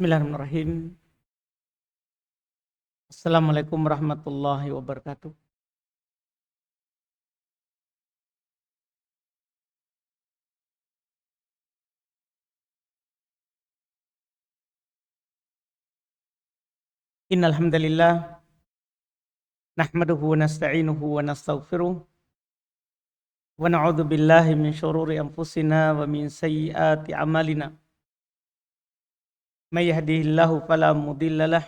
Bismillahirrahmanirrahim. Assalamualaikum warahmatullahi wabarakatuh. Innal hamdalillah nahmaduhu wa nasta'inuhu wa nastaghfiruh wa na'udzu billahi min syururi anfusina wa min sayyiati a'malina. May yahdihillahu fala mudhillalah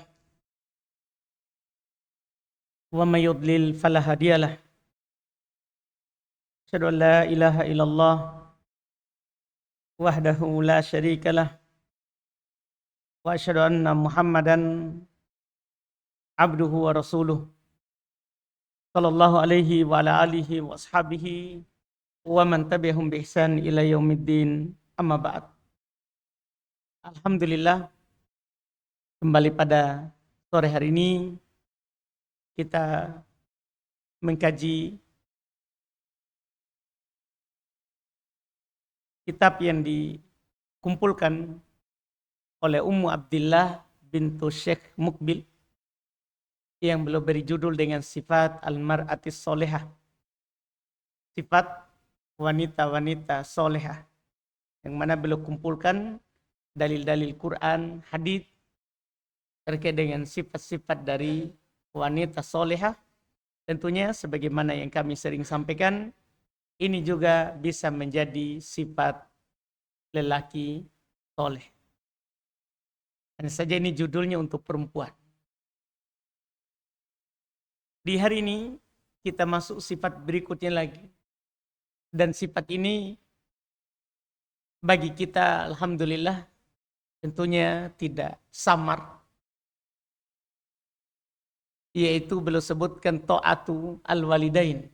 wa may yudlil fala hadiyalah. Asyhadu an la ilaha illallah wahdahu la syarikalah wa asyhadu anna Muhammadan abduhu wa rasuluh sallallahu alaihi wa ala alihi wa ashabihi wa man tabi'ahum bi ihsan ila yaumiddin, amma ba'd. Alhamdulillah, kembali pada sore hari ini kita mengkaji kitab yang dikumpulkan oleh Ummu Abdillah bintu Syekh Mukbil yang beliau beri judul dengan Sifat Al-Mar'atis Solehah, sifat wanita-wanita solehah, yang mana beliau kumpulkan dalil-dalil Quran, hadits terkait dengan sifat-sifat dari wanita solehah. Tentunya sebagaimana yang kami sering sampaikan, ini juga bisa menjadi sifat lelaki soleh. Hanya saja ini judulnya untuk perempuan. Di hari ini kita masuk sifat berikutnya lagi. Dan sifat ini bagi kita alhamdulillah tentunya tidak samar. Yaitu beliau sebutkan ta'atu al-walidain.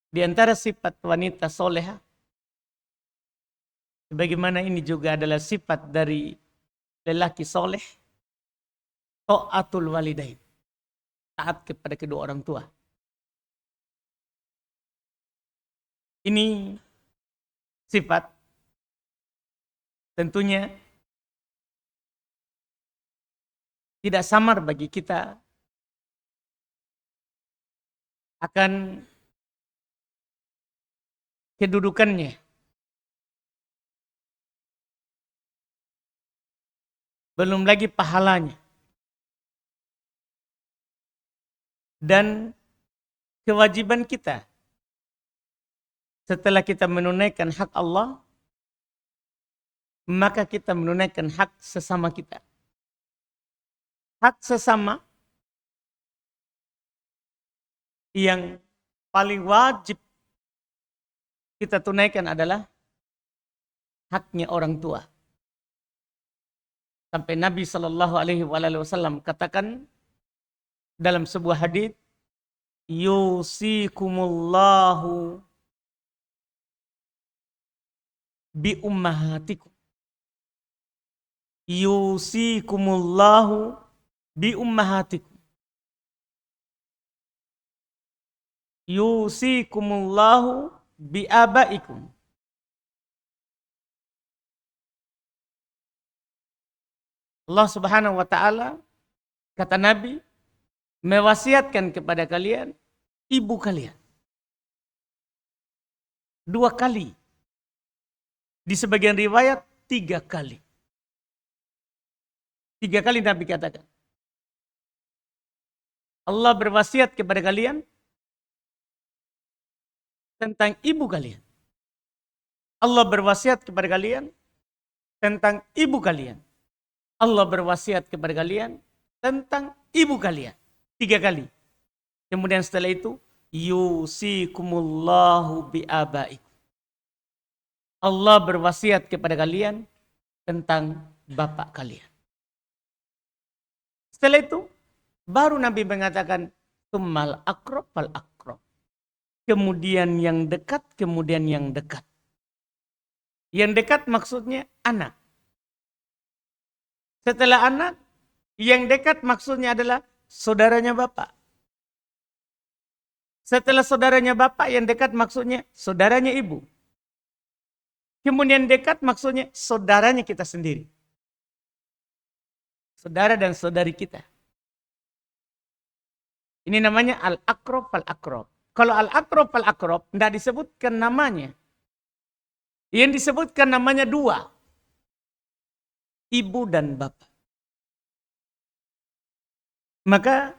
Di antara sifat wanita soleha, sebagaimana ini juga adalah sifat dari lelaki soleh, ta'atul walidain, taat kepada kedua orang tua. Ini sifat tentunya tidak samar bagi kita akan kedudukannya. Belum lagi pahalanya. Dan kewajiban kita setelah kita menunaikan hak Allah, maka kita menunaikan hak sesama kita. Hak sesama yang paling wajib kita tunaikan adalah haknya orang tua. Sampai Nabi SAW katakan dalam sebuah hadits, yusikumullahu bi ummahatikum. Yusikumullahu bi ummahatikum. Yusikumullahu bi abaikum. Allah Subhanahu wa taala, kata Nabi, mewasiatkan kepada kalian ibu kalian. 2 kali. Di sebagian riwayat 3 kali. 3 kali Nabi katakan. Allah berwasiat kepada kalian tentang ibu kalian. Allah berwasiat kepada kalian tentang ibu kalian. Allah berwasiat kepada kalian tentang ibu kalian. 3 kali. Kemudian setelah itu, yusikumullahu bi abaikum. Allah berwasiat kepada kalian tentang bapak kalian. Setelah itu, baru Nabi mengatakan, tsummal aqrab fal aqrab. Kemudian yang dekat, kemudian yang dekat. Yang dekat maksudnya anak. Setelah anak, yang dekat maksudnya adalah saudaranya bapak. Setelah saudaranya bapak, yang dekat maksudnya saudaranya ibu. Kemudian dekat maksudnya saudaranya kita sendiri. Saudara dan saudari kita. Ini namanya al-aqrab fal-aqrab. Kalau al-aqrab fal-aqrab tidak disebutkan namanya. Yang disebutkan namanya dua. Ibu dan bapak. Maka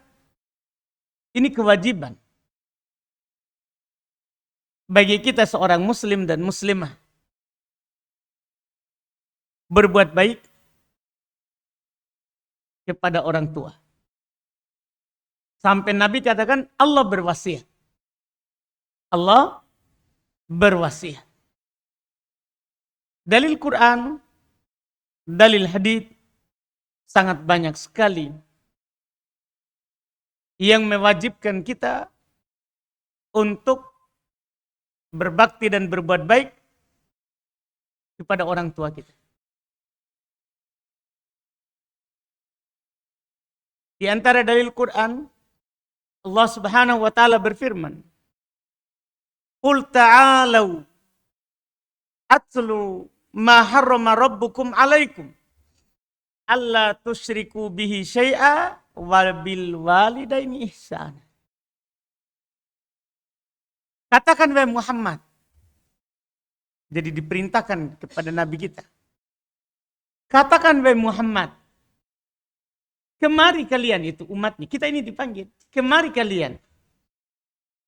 ini kewajiban bagi kita seorang muslim dan muslimah berbuat baik kepada orang tua. Sampai Nabi katakan Allah berwasiat. Allah berwasiat. Dalil Quran, dalil hadits sangat banyak sekali yang mewajibkan kita untuk berbakti dan berbuat baik kepada orang tua kita. Di antara dalil Quran, Allah Subhanahu wa taala berfirman, "Qul ta'alu atlu ma harrama rabbukum 'alaikum alla tusyriku bihi syai'a wa bil walidaini ihsana." Katakan wahai Muhammad. Jadi diperintahkan kepada nabi kita. Katakan wahai Muhammad, kemari kalian, itu umatnya. Kita ini dipanggil. Kemari kalian.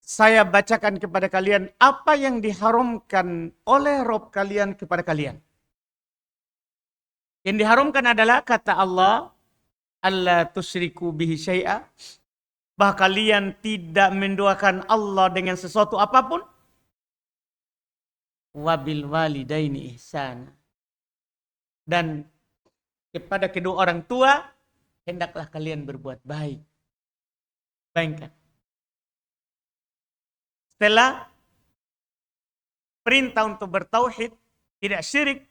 Saya bacakan kepada kalian apa yang diharamkan oleh Rabb kalian kepada kalian. Yang diharamkan adalah kata Allah, alla tusyriku bihi syai'a. Bahwa kalian tidak mendoakan Allah dengan sesuatu apapun. Wabil walidaini ihsana. Dan kepada kedua orang tua, hendaklah kalian berbuat baik. Bayangkan. Setelah perintah untuk bertauhid, tidak syirik,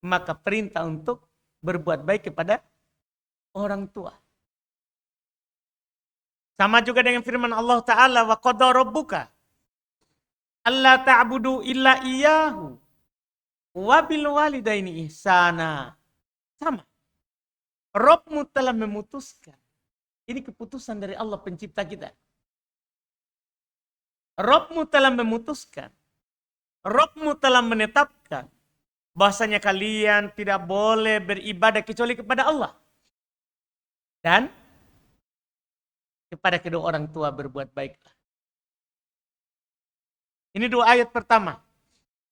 maka perintah untuk berbuat baik kepada orang tua. Sama juga dengan firman Allah Ta'ala, wa qada rabbuka alla ta'budu illa iyyahu wa bil walidaini ihsana. Sama. Rabbmu telah memutuskan. Ini keputusan dari Allah pencipta kita. Rabbmu telah memutuskan. Rabbmu telah menetapkan bahwasanya kalian tidak boleh beribadah kecuali kepada Allah. Dan kepada kedua orang tua berbuat baiklah. Ini dua ayat pertama.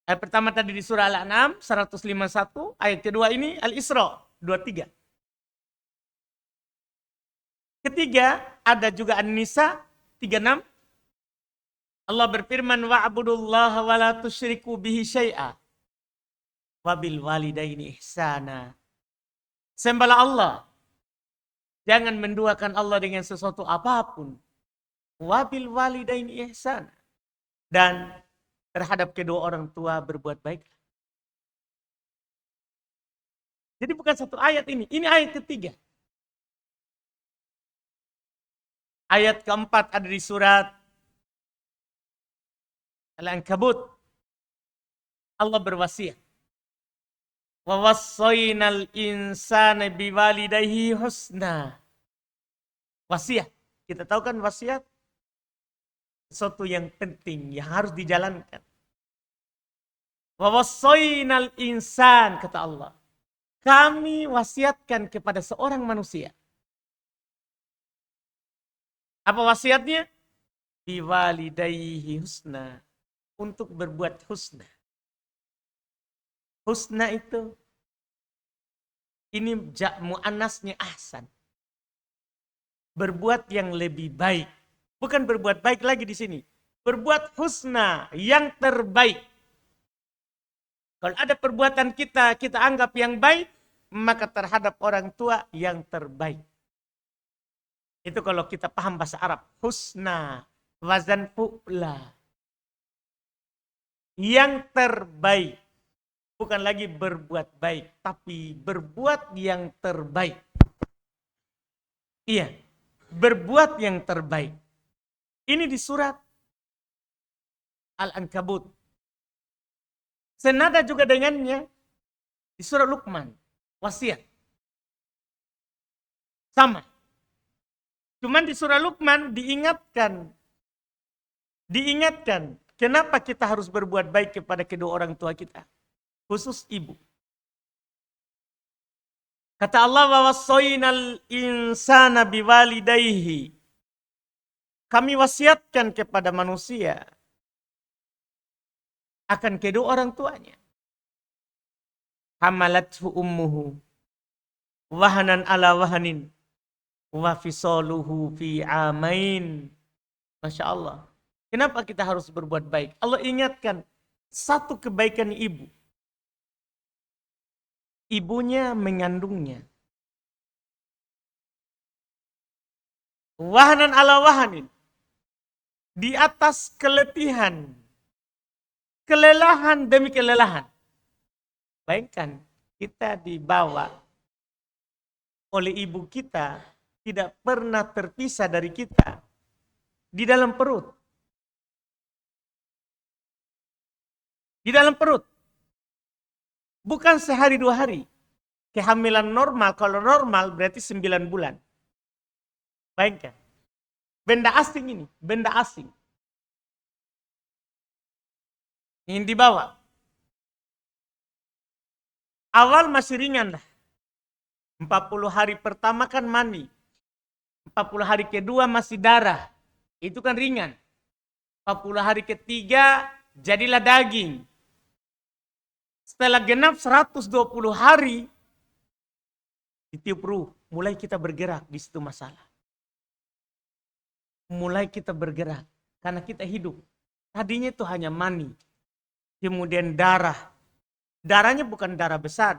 Ayat pertama tadi di surah Al-An'am 151. Ayat kedua ini Al-Isra 23. Ketiga ada juga An-Nisa 36. Allah berfirman, wa'budullaha wa la tusyriku bihi syai'a wa bil walidaini ihsana. Sembahlah Allah. Jangan menduakan Allah dengan sesuatu apapun. Wa bil walidaini ihsana. Dan terhadap kedua orang tua berbuat baik. Jadi bukan satu ayat ini ayat ketiga. Ayat keempat ada di surat Al-Ankabut. Allah berwasiat. Wa wassaynal insana biwalidayhi husna. Wasiat. Kita tahu kan wasiat sesuatu yang penting yang harus dijalankan. Wa wassaynal insan, kata Allah. Kami wasiatkan kepada seorang manusia. Apa wasiatnya? Biwalidayhi husna. Untuk berbuat husna. Husna itu ini muannasnya ahsan. Berbuat yang lebih baik. Bukan berbuat baik lagi di sini. Berbuat husna, yang terbaik. Kalau ada perbuatan kita anggap yang baik, maka terhadap orang tua yang terbaik. Itu kalau kita paham bahasa Arab. Husna, wazan fu'la. Yang terbaik. Bukan lagi berbuat baik, tapi berbuat yang terbaik. Iya, berbuat yang terbaik. Ini di surat Al-Ankabut Senada juga dengannya di surah Luqman, wasiat. Sama. Cuman di surah Luqman diingatkan kenapa kita harus berbuat baik kepada kedua orang tua kita, khusus ibu. Kata Allah, wa wassaynal insana biwalidayhi. Kami wasiatkan kepada manusia akan kedua orang tuanya. Hamalathu ummuhu wahanan ala wahanin wa fisaluhu fi amain. Masya Allah. Kenapa kita harus berbuat baik? Allah ingatkan satu kebaikan ibu. Ibunya mengandungnya. Wahanan ala wahanin. Di atas keletihan. Kelelahan demi kelelahan. Bayangkan kita dibawa oleh ibu kita, tidak pernah terpisah dari kita di dalam perut. Di dalam perut. Bukan sehari dua hari. Kehamilan normal, kalau normal berarti 9 bulan. Bayangkan. Benda asing ini, benda asing. Yang dibawa. Awal masih ringan lah. 40 hari pertama kan mani. 40 hari kedua masih darah. Itu kan ringan. 40 hari ketiga jadilah daging. Setelah genap 120 hari, ditiup ruh. Mulai kita bergerak, di situ masalah. Mulai kita bergerak. Karena kita hidup. Tadinya itu hanya mani. Kemudian darah. Darahnya bukan darah besar.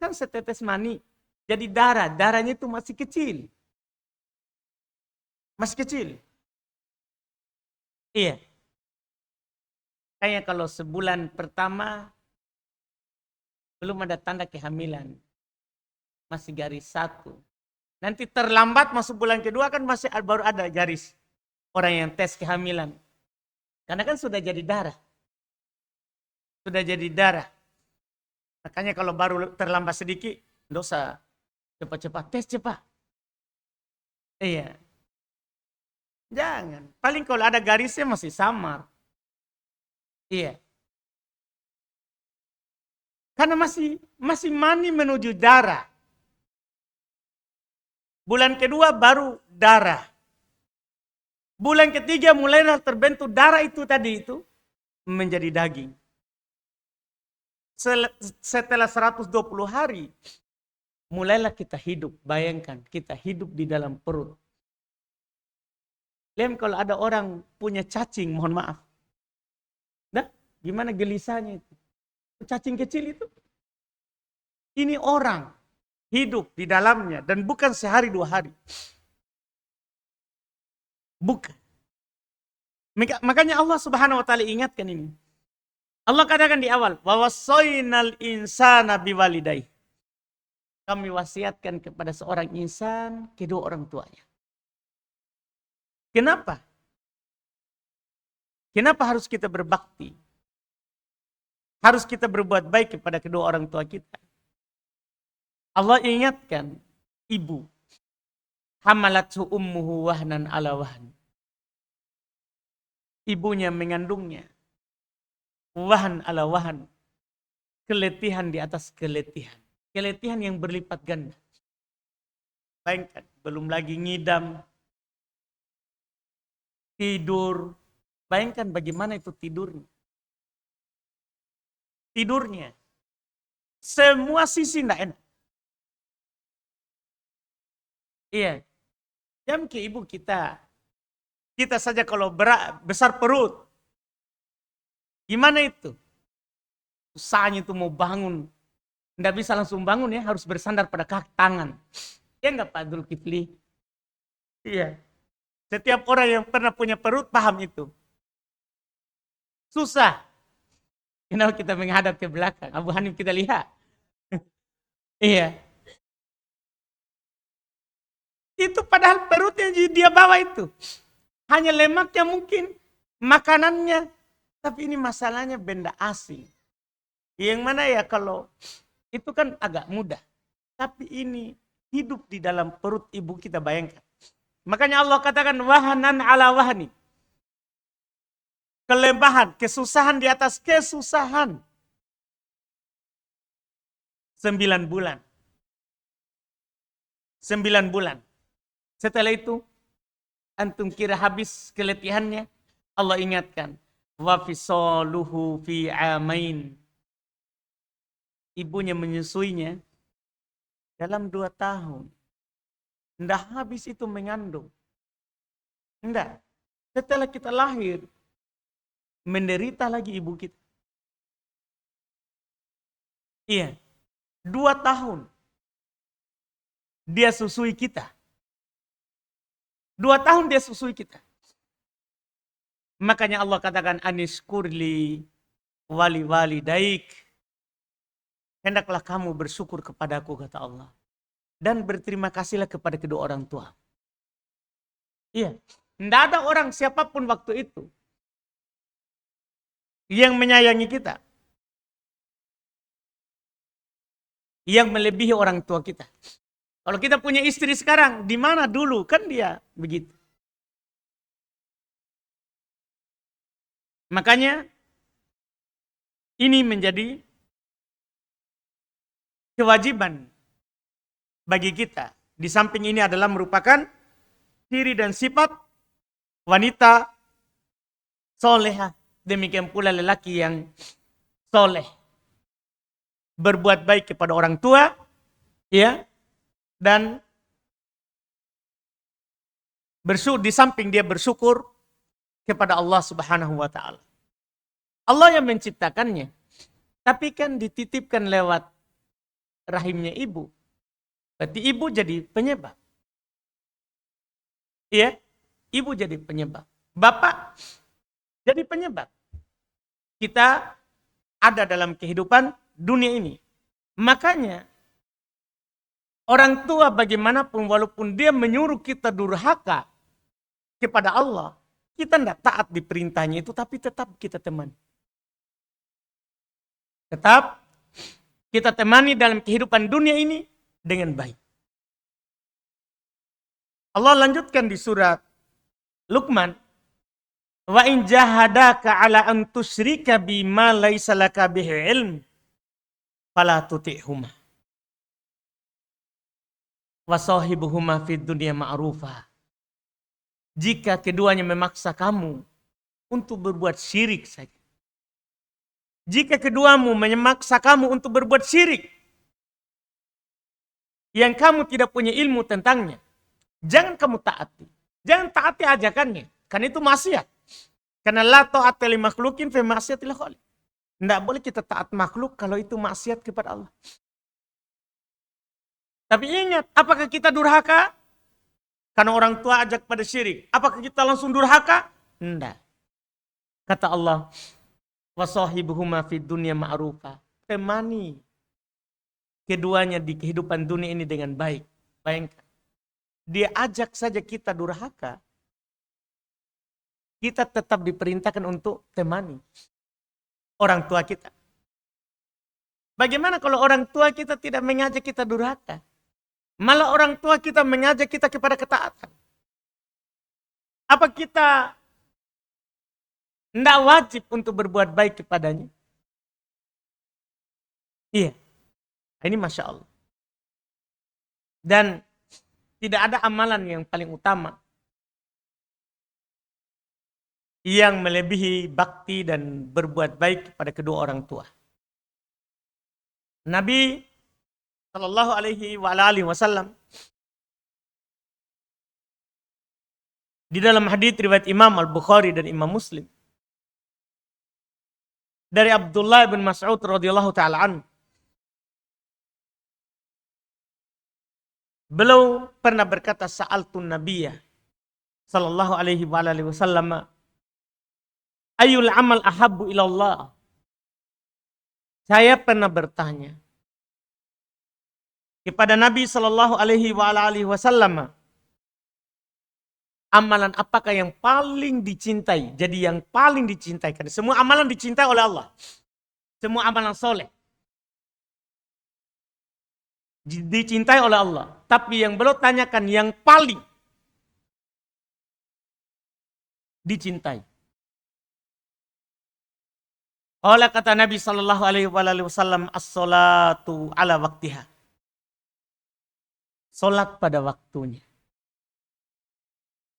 Kan setetes mani. Jadi darahnya itu masih kecil. Masih kecil. Iya. Kayaknya kalau sebulan pertama belum ada tanda kehamilan. Masih garis 1. Nanti terlambat masuk bulan kedua kan masih baru ada garis. Orang yang tes kehamilan. Karena kan sudah jadi darah. Sudah jadi darah. Makanya kalau baru terlambat sedikit, dosa. Cepat-cepat, tes cepat. Iya. Jangan. Paling kalau ada garisnya masih samar. Iya. Karena masih mani menuju darah. Bulan kedua baru darah. Bulan ketiga mulailah terbentuk darah itu tadi itu menjadi daging. Setelah 120 hari, mulailah kita hidup. Bayangkan, kita hidup di dalam perut. Lihat kalau ada orang punya cacing, mohon maaf. Nah, gimana gelisahnya itu? Cacing kecil itu. Ini orang hidup di dalamnya dan bukan sehari dua hari. Bukan. Makanya Allah Subhanahu wa taala ingatkan ini. Allah katakan di awal, wa wassaynal insana biwalidayhi. Kami wasiatkan kepada seorang insan kedua orang tuanya. Kenapa? Kenapa harus kita berbakti? Harus kita berbuat baik kepada kedua orang tua kita. Allah ingatkan ibu. Hamalathu ummuhu wahnan ala wahn. Ibunya mengandungnya. Wahan ala wahan. Keletihan di atas keletihan. Keletihan yang berlipat ganda. Bayangkan, belum lagi ngidam. Tidur. Bayangkan bagaimana itu tidurnya. Tidurnya. Semua sisi tidak enak. Iya. Jam ke ibu kita. Kita saja kalau besar perut. Gimana itu? Susahnya itu mau bangun. Nggak bisa langsung bangun ya. Harus bersandar pada kaki tangan. Ya enggak Pak Zulkifli? Iya. Setiap orang yang pernah punya perut paham itu. Susah. Kenapa kita menghadap ke belakang? Abu Hanif kita lihat. Iya. Itu padahal perutnya dia bawa itu. Hanya lemaknya mungkin. Makanannya. Tapi ini masalahnya benda asing. Yang mana ya kalau itu kan agak mudah. Tapi ini hidup di dalam perut ibu kita, bayangkan. Makanya Allah katakan wahanan ala wahani. Kelembahan, kesusahan di atas kesusahan. 9 bulan. 9 bulan. Setelah itu, antum kira habis keletihannya? Allah ingatkan. Wa fisaluhu fi amain. Ibunya menyusuinya dalam 2 tahun. Tidak habis itu mengandung. Tidak. Setelah kita lahir, menderita lagi ibu kita. Iya. 2 tahun. Dia susui kita. 2 tahun dia susui kita. Makanya Allah katakan aniskurli wali walidaik. Hendaklah kamu bersyukur kepadaku, kata Allah. Dan berterima kasihlah kepada kedua orang tua. Iya. Tidak ada orang siapapun waktu itu yang menyayangi kita. Yang melebihi orang tua kita. Kalau kita punya istri sekarang, di mana dulu? Kan dia begitu. Makanya ini menjadi kewajiban bagi kita. Di samping ini adalah merupakan ciri dan sifat wanita solehah. Demikian pula lelaki yang soleh. Berbuat baik kepada orang tua, ya, dan di samping dia bersyukur kepada Allah Subhanahu wa taala. Allah yang menciptakannya, tapi kan dititipkan lewat rahimnya ibu. Berarti ibu jadi penyebab. Iya, ibu jadi penyebab. Bapak jadi penyebab. Kita ada dalam kehidupan dunia ini. Makanya orang tua bagaimanapun walaupun dia menyuruh kita durhaka kepada Allah, kita tidak taat di perintahnya itu, tapi tetap kita temani. Tetap kita temani dalam kehidupan dunia ini dengan baik. Allah lanjutkan di surat Luqman, wa in jahadaka ala an tusyrika bima laisa laka bihi ilm fala tuti'huma wa sahibuhuma fid dunya ma'rufa. Jika keduanya memaksa kamu untuk berbuat syirik saja. Jika keduamu memaksa kamu untuk berbuat syirik yang kamu tidak punya ilmu tentangnya, jangan kamu taati. Jangan taati ajakannya, karena itu maksiat. Karena la ta'ata li makhlukin fi ma'siyatil khaliq. Tidak boleh kita taat makhluk kalau itu maksiat kepada Allah. Tapi ingat, apakah kita durhaka? Karena orang tua ajak pada syirik. Apakah kita langsung durhaka? Tidak. Kata Allah, wasahibuhuma fid dunya ma'rufa. Temani keduanya di kehidupan dunia ini dengan baik. Bayangkan. Dia ajak saja kita durhaka. Kita tetap diperintahkan untuk temani orang tua kita. Bagaimana kalau orang tua kita tidak mengajak kita durhaka? Malah orang tua kita mengajak kita kepada ketaatan. Apa kita tidak wajib untuk berbuat baik kepadanya? Iya. Ini Masya Allah. Dan tidak ada amalan yang paling utama yang melebihi bakti dan berbuat baik kepada kedua orang tua. Nabi Sallallahu Alaihi Wasallam di dalam hadits riwayat Imam Al-Bukhari dan Imam Muslim dari Abdullah bin Mas'ud radhiyallahu taala anhu, beliau pernah berkata, sa'altun nabiyya sallallahu alaihi wasallam ayyul amal ahabbu ilallah. Saya pernah bertanya kepada Nabi sallallahu alaihi wasallam, amalan apakah yang paling dicintai? Jadi yang paling dicintai, karena semua amalan dicintai oleh Allah. Semua amalan soleh dicintai oleh Allah. Tapi yang beliau tanyakan yang paling dicintai. Oleh kata Nabi Shallallahu Alaihi Wasallam, as-salatu ala waktiha. Solat pada waktunya.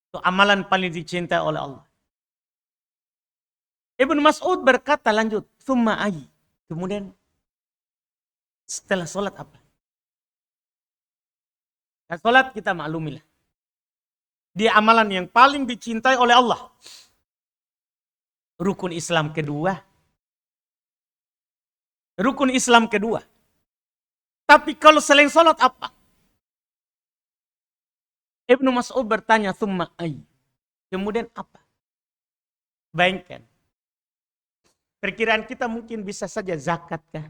Itu amalan paling dicintai oleh Allah. Ibnu Mas'ud berkata lanjut, summa ayi. Kemudian setelah solat apa? Nah, solat kita maklumilah. Dia amalan yang paling dicintai oleh Allah. Rukun Islam kedua. Rukun Islam kedua. Tapi kalau selain solat apa? Ibnu Mas'ud bertanya, summa ayi. Kemudian apa? Bayangkan. Perkiraan kita mungkin bisa saja zakat kah?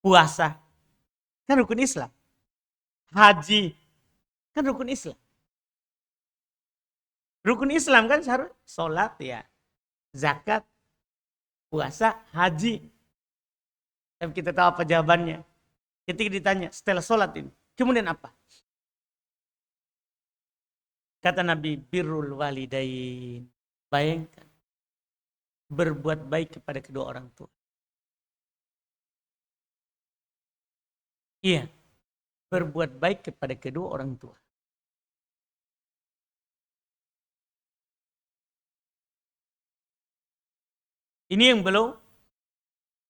Puasa. Kan rukun Islam. Haji. Kan rukun Islam. Rukun Islam kan harus sholat ya. Zakat. Puasa. Haji. Tapi kita tahu apa jawabannya. Ketika ditanya setelah sholat ini. Kemudian apa? Kata Nabi, birrul walidain. Bayangkan. Berbuat baik kepada kedua orang tua. Iya. Berbuat baik kepada kedua orang tua. Ini yang belum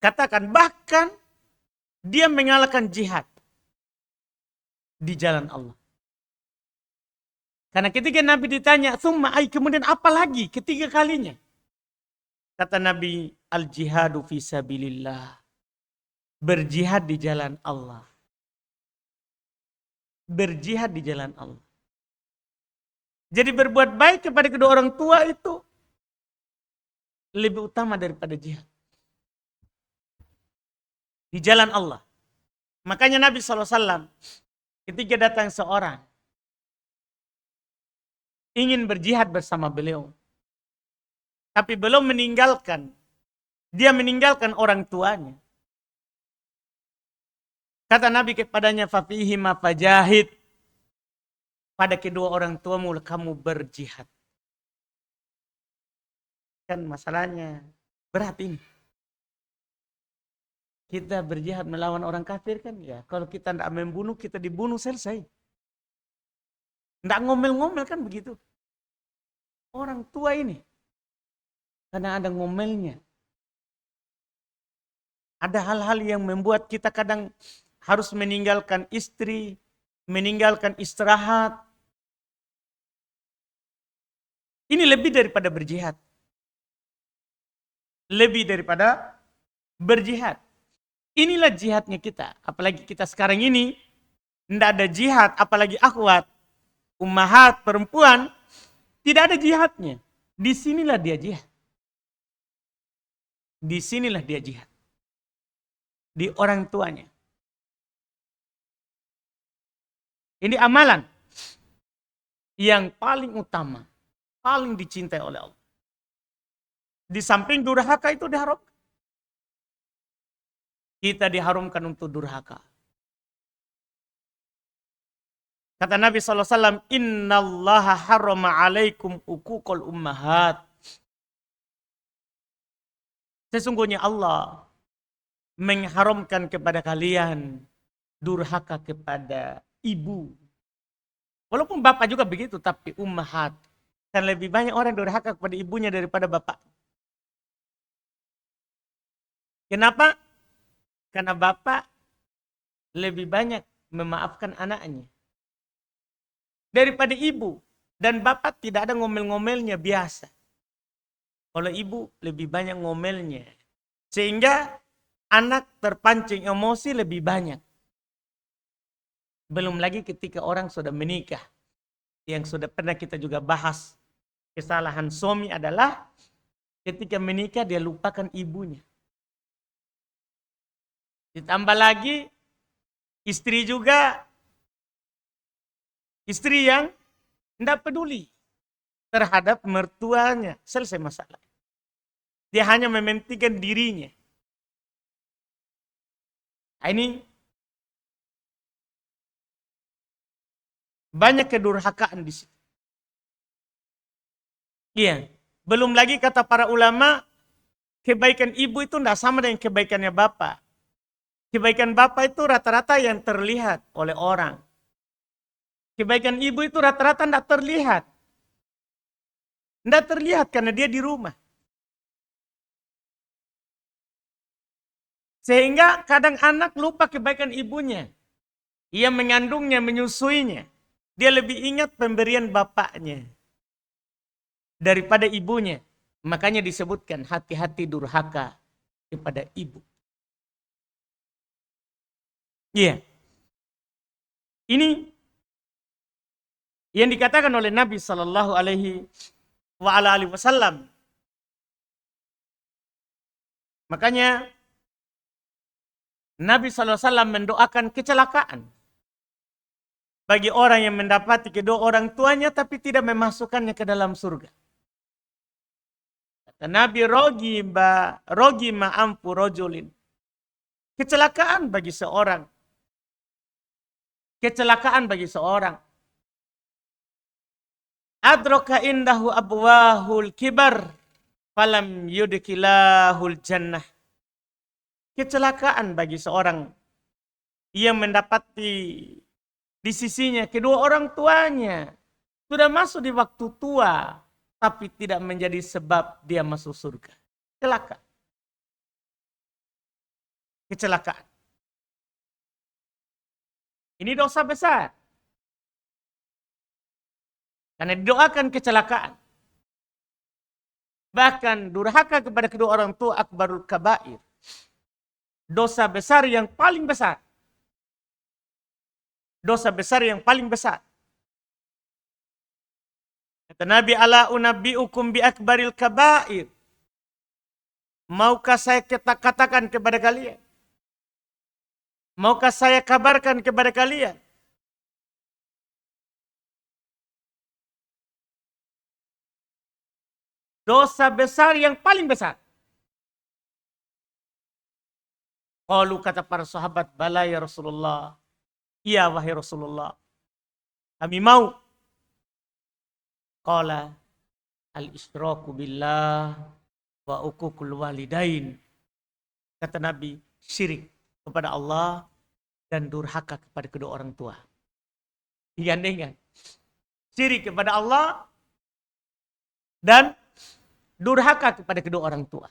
katakan. Bahkan dia mengalahkan jihad di jalan Allah. Karena ketika Nabi ditanya, summa ay, kemudian apa lagi? Ketiga kalinya. Kata Nabi, al-jihadu fi sabilillah. Berjihad di jalan Allah. Berjihad di jalan Allah. Jadi berbuat baik kepada kedua orang tua itu lebih utama daripada jihad. Di jalan Allah. Makanya Nabi SAW ketika datang seorang ingin berjihad bersama beliau. Tapi belum meninggalkan. Dia meninggalkan orang tuanya. Kata Nabi kepadanya, fafihima fajahid. Pada kedua orang tuamu kamu berjihad. Kan masalahnya berat ini. Kita berjihad melawan orang kafir kan ya. Kalau kita tidak membunuh, kita dibunuh selesai. Tidak ngomel-ngomel kan begitu. Orang tua ini. Karena ada ngomelnya. Ada hal-hal yang membuat kita kadang harus meninggalkan istri, meninggalkan istirahat. Ini lebih daripada berjihad. Lebih daripada berjihad. Inilah jihadnya kita. Apalagi kita sekarang ini, tidak ada jihad, apalagi akhwat, ummahat, perempuan, tidak ada jihadnya. Disinilah dia jihad. Disinilah dia jihad. Di orang tuanya. Ini amalan yang paling utama, paling dicintai oleh Allah. Di samping durhaka itu diharapkan. Kita diharumkan untuk durhaka. Kata Nabi SAW, innallaha harrama alaikum uququl ummahat. Sesungguhnya Allah mengharamkan kepada kalian durhaka kepada ibu. Walaupun bapak juga begitu, tapi ummahat. Dan lebih banyak orang durhaka kepada ibunya daripada bapak. Kenapa? Karena bapak lebih banyak memaafkan anaknya daripada ibu. Dan bapak tidak ada ngomel-ngomelnya biasa. Kalau ibu lebih banyak ngomelnya. Sehingga anak terpancing emosi lebih banyak. Belum lagi ketika orang sudah menikah. Yang sudah pernah kita juga bahas. Kesalahan suami adalah ketika menikah dia lupakan ibunya. Ditambah lagi istri juga. Istri yang tidak peduli terhadap mertuanya. Selesai masalah. Dia hanya mementingkan dirinya. Nah, ini banyak kedurhakaan di situ. Iya. Belum lagi kata para ulama, kebaikan ibu itu tidak sama dengan kebaikannya bapak. Kebaikan bapak itu rata-rata yang terlihat oleh orang. Kebaikan ibu itu rata-rata tidak terlihat. Tidak terlihat karena dia di rumah. Sehingga kadang anak lupa kebaikan ibunya. Ia mengandungnya, menyusuinya. Dia lebih ingat pemberian bapaknya daripada ibunya. Makanya disebutkan hati-hati durhaka kepada ibu. Iya. Ini yang dikatakan oleh Nabi Sallallahu Alaihi Wasallam. Makanya Nabi Sallallahu Alaihi Wasallam mendoakan kecelakaan bagi orang yang mendapati kedua orang tuanya tapi tidak memasukkannya ke dalam surga. Kata Nabi, rogi ma ampu rojulin. Kecelakaan bagi seorang. Kecelakaan bagi seorang. Adroka indahu abwahul kibar. Falam yudkilahul jannah. Kecelakaan bagi seorang yang mendapati di sisinya kedua orang tuanya sudah masuk di waktu tua, tapi tidak menjadi sebab dia masuk surga. Celaka. Kecelakaan. Ini dosa besar. Karena didoakan kecelakaan. Bahkan durhaka kepada kedua orang tua akbarul kabair. Dosa besar yang paling besar. Dosa besar yang paling besar. Kata Nabi, ala unabbi'ukum bi akbaril kabair. Maukah saya katakan kepada kalian? Maukah saya kabarkan kepada kalian? Dosa besar yang paling besar. Qalu, kata para sahabat, bala ya Rasulullah. Iya wahai Rasulullah. Kami mau. Qala al-isyraku billah wa uququl walidain. Kata Nabi, syirik kepada Allah dan durhaka kepada kedua orang tua. Digandengkan. Syirik kepada Allah dan durhaka kepada kedua orang tua.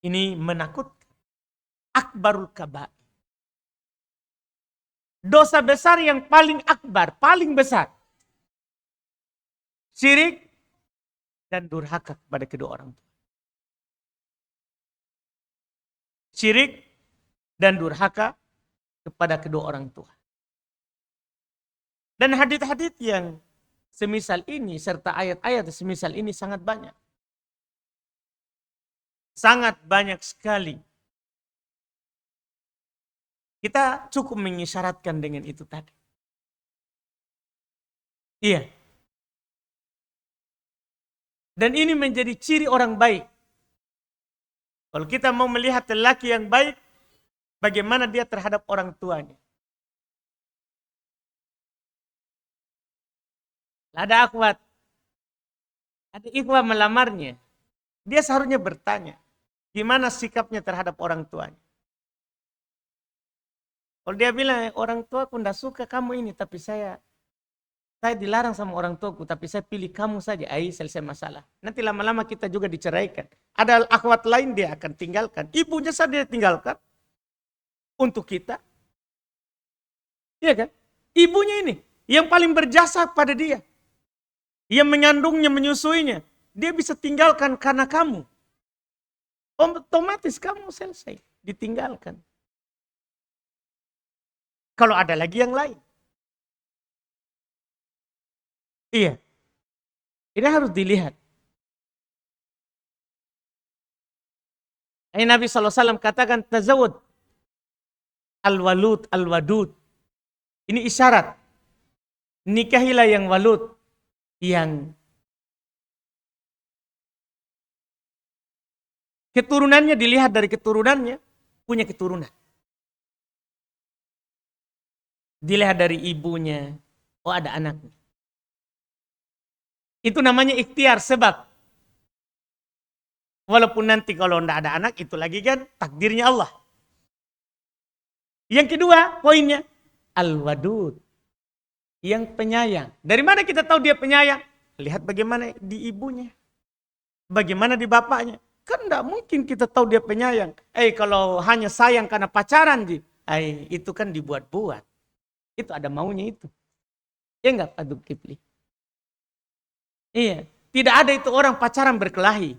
Ini menakutkan. Akbarul kabair. Dosa besar yang paling akbar, paling besar. Syirik dan durhaka kepada kedua orang tua. Syirik dan durhaka kepada kedua orang tua. Dan hadits-hadits yang semisal ini serta ayat-ayat semisal ini sangat banyak. Sangat banyak sekali. Kita cukup mengisyaratkan dengan itu tadi. Iya. Dan ini menjadi ciri orang baik. Kalau kita mau melihat lelaki yang baik, bagaimana dia terhadap orang tuanya. Ada akhwat, ada ikhwah melamarnya. Dia seharusnya bertanya, gimana sikapnya terhadap orang tuanya. Kalau dia bilang, orang tua aku tidak suka kamu ini, tapi saya dilarang sama orang tuaku, tapi saya pilih kamu saja. Selesai masalah. Nanti lama-lama kita juga diceraikan. Ada akhwat lain dia akan tinggalkan. Ibunya saja dia tinggalkan. Untuk kita. Iya kan? Ibunya ini yang paling berjasa pada dia. Yang mengandungnya, menyusuinya. Dia bisa tinggalkan karena kamu. Otomatis kamu selesai. Ditinggalkan. Kalau ada lagi yang lain. Iya. Ini harus dilihat. Nabi SAW katakan, tazawud al-walud al-wadud. Ini isyarat. Nikahilah yang walud. Yang keturunannya dilihat dari keturunannya, punya keturunan. Dilihat dari ibunya, oh ada anaknya. Itu namanya ikhtiar, sebab walaupun nanti kalau tidak ada anak, itu lagi kan takdirnya Allah. Yang kedua poinnya, al-wadud, yang penyayang. Dari mana kita tahu dia penyayang? Lihat bagaimana di ibunya, bagaimana di bapaknya. Kan tidak mungkin kita tahu dia penyayang. Kalau hanya sayang karena pacaran, itu kan dibuat-buat. Itu ada maunya itu. Ya enggak, Pak Kipli? Iya, tidak ada itu orang pacaran berkelahi.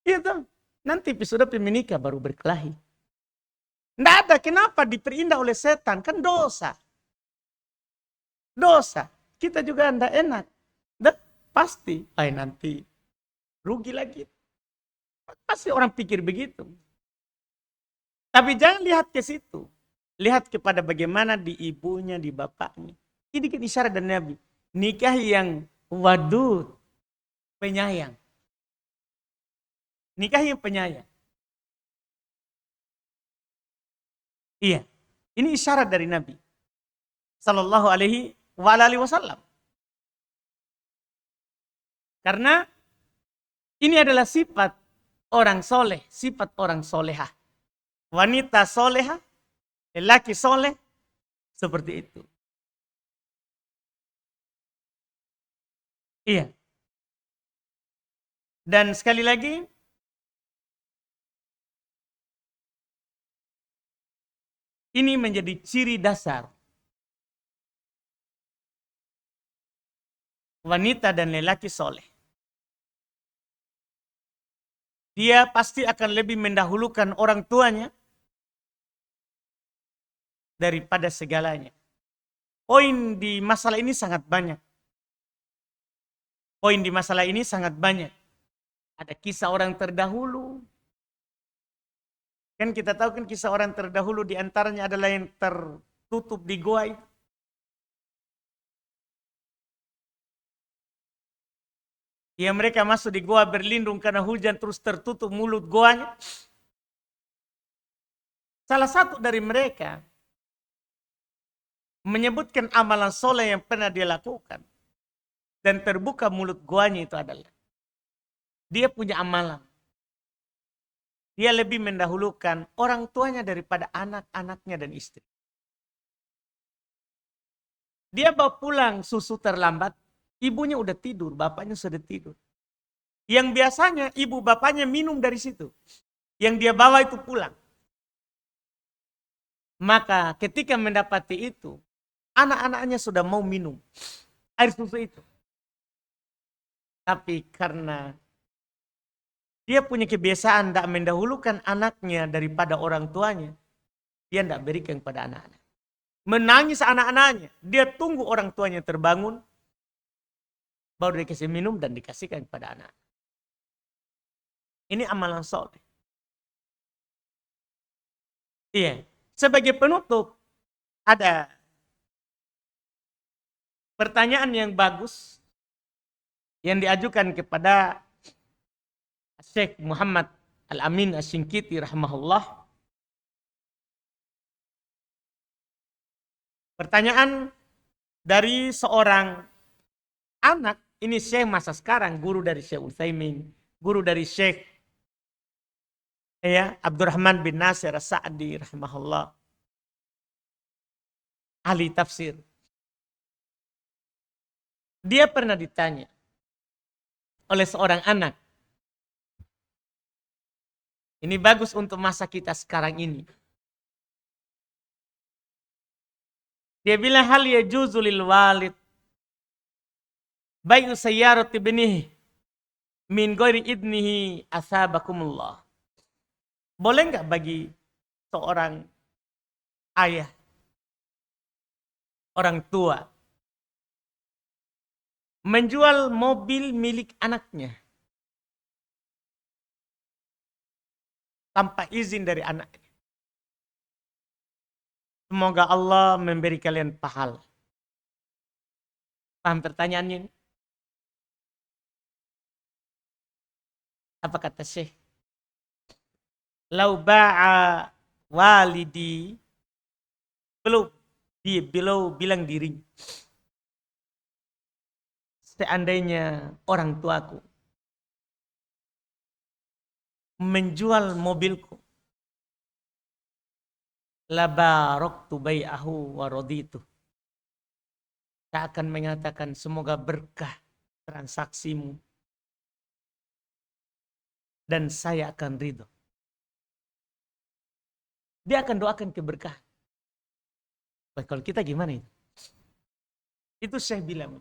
Iya tuh, nanti episode menikah baru berkelahi. Tidak ada, kenapa diperindah oleh setan? Kan dosa. Dosa. Kita juga tidak enak. Dan pasti, nanti rugi lagi. Pasti orang pikir begitu. Tapi jangan lihat ke situ. Lihat kepada bagaimana di ibunya, di bapaknya. Ini kan isyarat dari Nabi. Nikah yang wadud, penyayang. Nikah yang penyayang. Iya. Ini isyarat dari Nabi Sallallahu alaihi wasallam. Karena ini adalah sifat orang soleh, sifat orang solehah. Wanita solehah, lelaki soleh, seperti itu. Iya. Dan sekali lagi, ini menjadi ciri dasar wanita dan lelaki soleh. Dia pasti akan lebih mendahulukan orang tuanya daripada segalanya. Poin di masalah ini sangat banyak. Poin di masalah ini sangat banyak. Ada kisah orang terdahulu. Kan kita tahu kan kisah orang terdahulu diantaranya adalah yang tertutup di goa itu. Ya mereka masuk di goa berlindung karena hujan terus tertutup mulut goanya. Salah satu dari mereka menyebutkan amalan soleh yang pernah dia lakukan. Dan terbuka mulut goanya itu adalah dia punya amalan. Dia lebih mendahulukan orang tuanya daripada anak-anaknya dan istri. Dia bawa pulang susu terlambat, ibunya udah tidur, bapaknya sudah tidur. Yang biasanya ibu bapaknya minum dari situ. Yang dia bawa itu pulang. Maka ketika mendapati itu, anak-anaknya sudah mau minum air susu itu. Tapi karena dia punya kebiasaan tidak mendahulukan anaknya daripada orang tuanya, dia tidak berikan kepada anak-anak. Menangis anak-anaknya, dia tunggu orang tuanya terbangun, baru dikasih minum dan dikasihkan kepada anak. Ini amalan soleh. Iya. Sebagai penutup, ada pertanyaan yang bagus yang diajukan kepada Syekh Muhammad Al-Amin Asy-Syinkiti rahimahullah. Pertanyaan dari seorang anak, ini Syekh masa sekarang, guru dari Syekh Utsaimin, guru dari Syekh Abdurrahman bin Nasir As-Sa'di rahimahullah, ahli tafsir. Dia pernah ditanya oleh seorang anak. Ini bagus untuk masa kita sekarang ini. Dia bilang, hal yajuzu lil walid bai'u sayyarati ibnihi min ghairi idnihi asabakumullah. Boleh enggak bagi seorang ayah, orang tua, menjual mobil milik anaknya tanpa izin dari anaknya? Semoga Allah memberi kalian pahala. Paham pertanyaannya ini? Apa kata Syekh? lau ba'a walidi, beliau bilang diri, seandainya orang tuaku menjual mobilku, la baraktu bai'ahu wa raditu. Saya akan mengatakan semoga berkah transaksimu dan saya akan ridho. Dia akan doakan keberkahan. Kalau kita gimana itu? Itu saya bilang.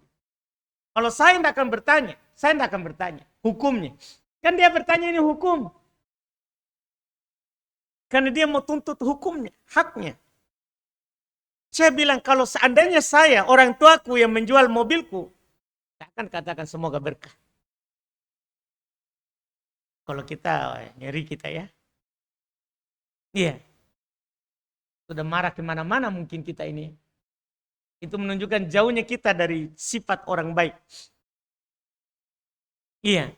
Kalau saya tidak akan bertanya, saya tidak akan bertanya hukumnya. Kan dia bertanya ini hukum. Karena dia mau tuntut hukumnya, haknya. Saya bilang kalau seandainya saya, orang tuaku yang menjual mobilku, saya akan katakan semoga berkah. Kalau kita, ngeri kita ya. Iya. Sudah marah kemana-mana mungkin kita ini. Itu menunjukkan jauhnya kita dari sifat orang baik. Iya.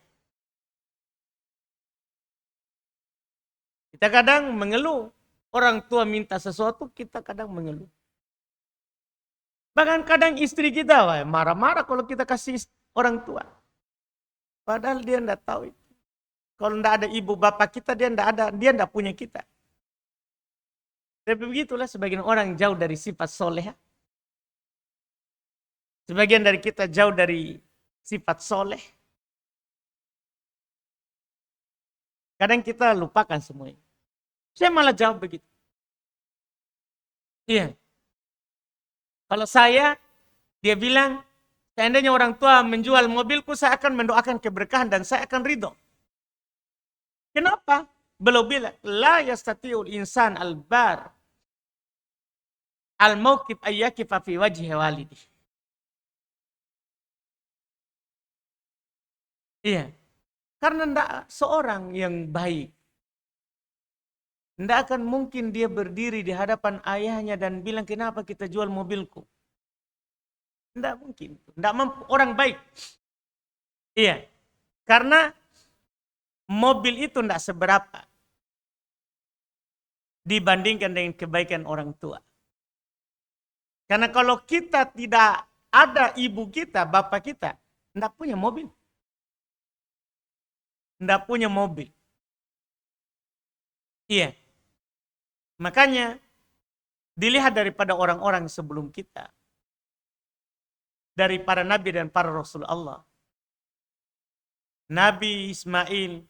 Kita kadang mengeluh. Orang tua minta sesuatu, kita kadang mengeluh. Bahkan kadang istri kita marah-marah kalau kita kasih orang tua. Padahal dia tidak tahu itu. Kalau tidak ada ibu bapak kita, dia tidak punya kita. Tapi begitulah sebagian orang jauh dari sifat soleh. Sebagian dari kita jauh dari sifat soleh. Kadang kita lupakan semuanya. Saya malah jawab begitu. Iya. Kalau saya, dia bilang, seandainya orang tua menjual mobilku, saya akan mendoakan keberkahan dan saya akan ridho. Kenapa? Beliau bilang, la yastati'ul insan al-bar al-mawqif ayyakifa fi wajhi walidih. Iya. Karena tidak seorang yang baik, tidak akan mungkin dia berdiri di hadapan ayahnya dan bilang, kenapa kita jual mobilku? Tidak mungkin. Tidak mampu. Orang baik. Iya. Karena mobil itu tidak seberapa dibandingkan dengan kebaikan orang tua. Karena kalau kita tidak ada ibu kita, bapak kita, tidak punya mobil. Tidak punya mobil. Iya. Makanya dilihat daripada orang-orang sebelum kita. Dari para nabi dan para rasul Allah. Nabi Ismail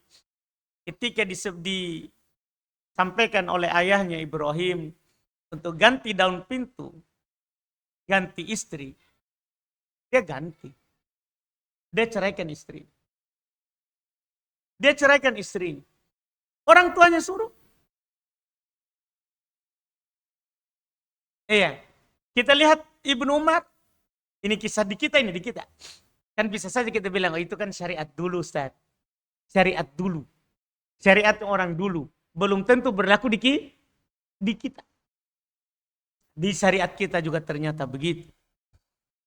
ketika disampaikan oleh ayahnya Ibrahim untuk ganti daun pintu, ganti istri, dia ganti. Dia ceraikan istri. Dia ceraikan istri. Orang tuanya suruh. Iya. Kita lihat Ibnu Umar. Ini kisah di kita, ini di kita. Kan bisa saja kita bilang, oh itu kan syariat dulu Ustaz. Syariat dulu. Syariat orang dulu. Belum tentu berlaku di kita. Di syariat kita juga ternyata begitu.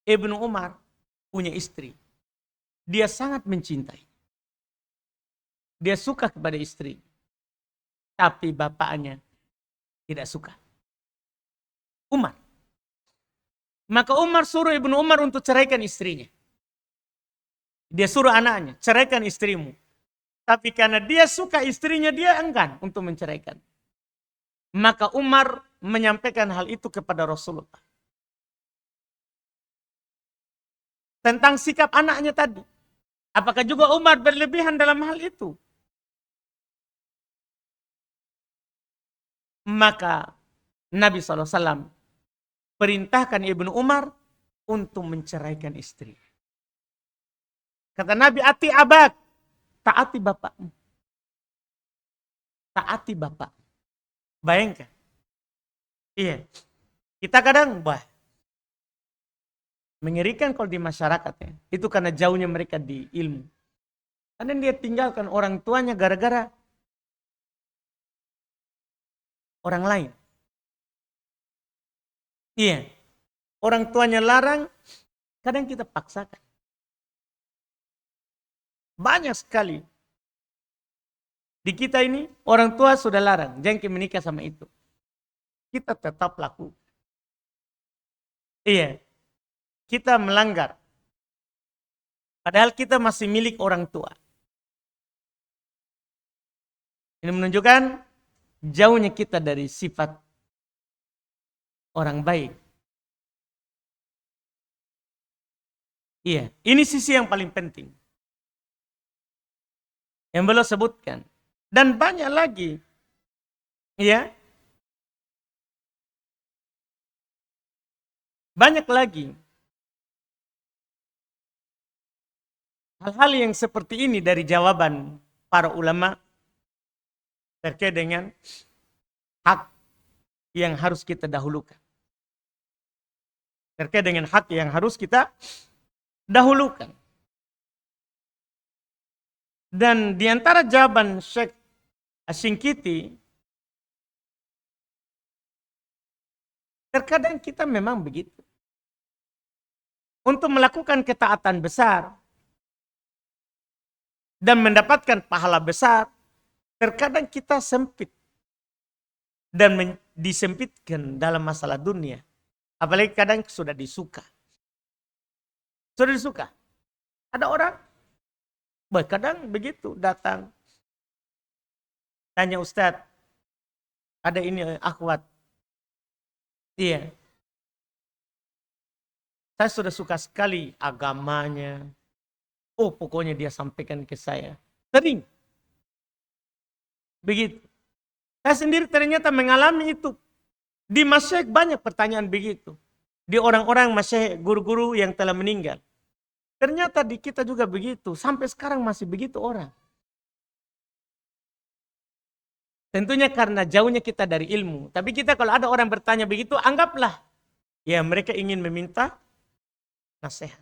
Ibnu Umar punya istri. Dia sangat mencintai. Dia suka kepada istri. Tapi bapaknya tidak suka. Umar. Maka Umar suruh Ibnu Umar untuk ceraikan istrinya. Dia suruh anaknya, ceraikan istrimu. Tapi karena dia suka istrinya, dia enggan untuk menceraikan. Maka Umar menyampaikan hal itu kepada Rasulullah. Tentang sikap anaknya tadi. Apakah juga Umar berlebihan dalam hal itu? Maka Nabi SAW perintahkan Ibnu Umar untuk menceraikan istri. Kata Nabi, ati abak, taati bapakmu. Taati bapak. Bayangkan. Iya. Kita kadang, mengerikan kalau di masyarakat ya. Itu karena jauhnya mereka di ilmu. Karena dia tinggalkan orang tuanya gara-gara orang lain. Iya. Orang tuanya larang, kadang kita paksakan. Banyak sekali Di kita ini, orang tua sudah larang, jangan menikah sama itu. Kita tetap laku. Iya, kita melanggar. Padahal kita masih milik orang tua. Ini menunjukkan jauhnya kita dari sifat orang baik. Iya, ini sisi yang paling penting. Yang beliau sebutkan. Dan banyak lagi. Iya. Banyak lagi. Hal-hal yang seperti ini dari jawaban para ulama terkait dengan hak yang harus kita dahulukan. Terkait dengan hak yang harus kita dahulukan. Dan di antara jawaban Syekh Asy-Syinkiti, terkadang kita memang begitu. Untuk melakukan ketaatan besar dan mendapatkan pahala besar, terkadang kita sempit dan disempitkan dalam masalah dunia. Apalagi kadang sudah disuka. Sudah disuka. Ada orang, kadang begitu datang. Tanya Ustadz, ada ini akhwat. Iya. Saya sudah suka sekali agamanya. Oh, pokoknya dia sampaikan ke saya. Sering. Begitu. Saya sendiri ternyata mengalami itu. Di masyarakat banyak pertanyaan begitu. Di orang-orang masyarakat, guru-guru yang telah meninggal. Ternyata di kita juga begitu. Sampai sekarang masih begitu orang. Tentunya karena jauhnya kita dari ilmu. Tapi kita kalau ada orang bertanya begitu, anggaplah. Ya mereka ingin meminta nasihat.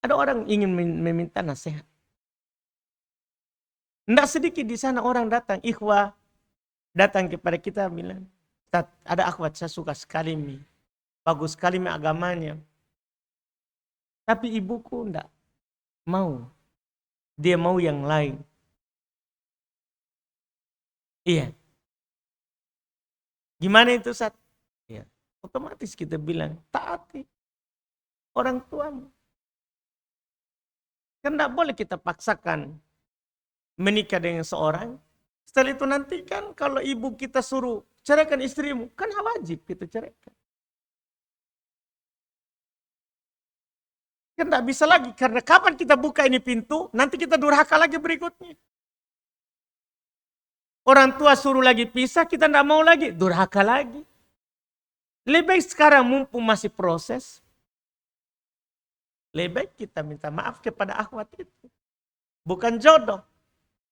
Ada orang ingin meminta nasihat. Tidak sedikit di sana orang datang, ikhwah datang kepada kita bilang, ada akhwat saya suka sekali mi, bagus sekali mi agamanya. Tapi ibuku tidak mau, dia mau yang lain. Iya. Gimana itu Ustaz? Ya, otomatis kita bilang, taati orang tuamu. Kan tidak boleh kita paksakan menikah dengan seorang. Setelah itu nanti kan kalau ibu kita suruh ceraikan istrimu, kan wajib kita ceraikan. Kan tidak bisa lagi, karena kapan kita buka ini pintu, nanti kita durhaka lagi berikutnya. Orang tua suruh lagi pisah, kita tidak mau lagi, durhaka lagi. Lebih baik sekarang mumpung masih proses, lebih baik kita minta maaf kepada akhwat itu. Bukan jodoh.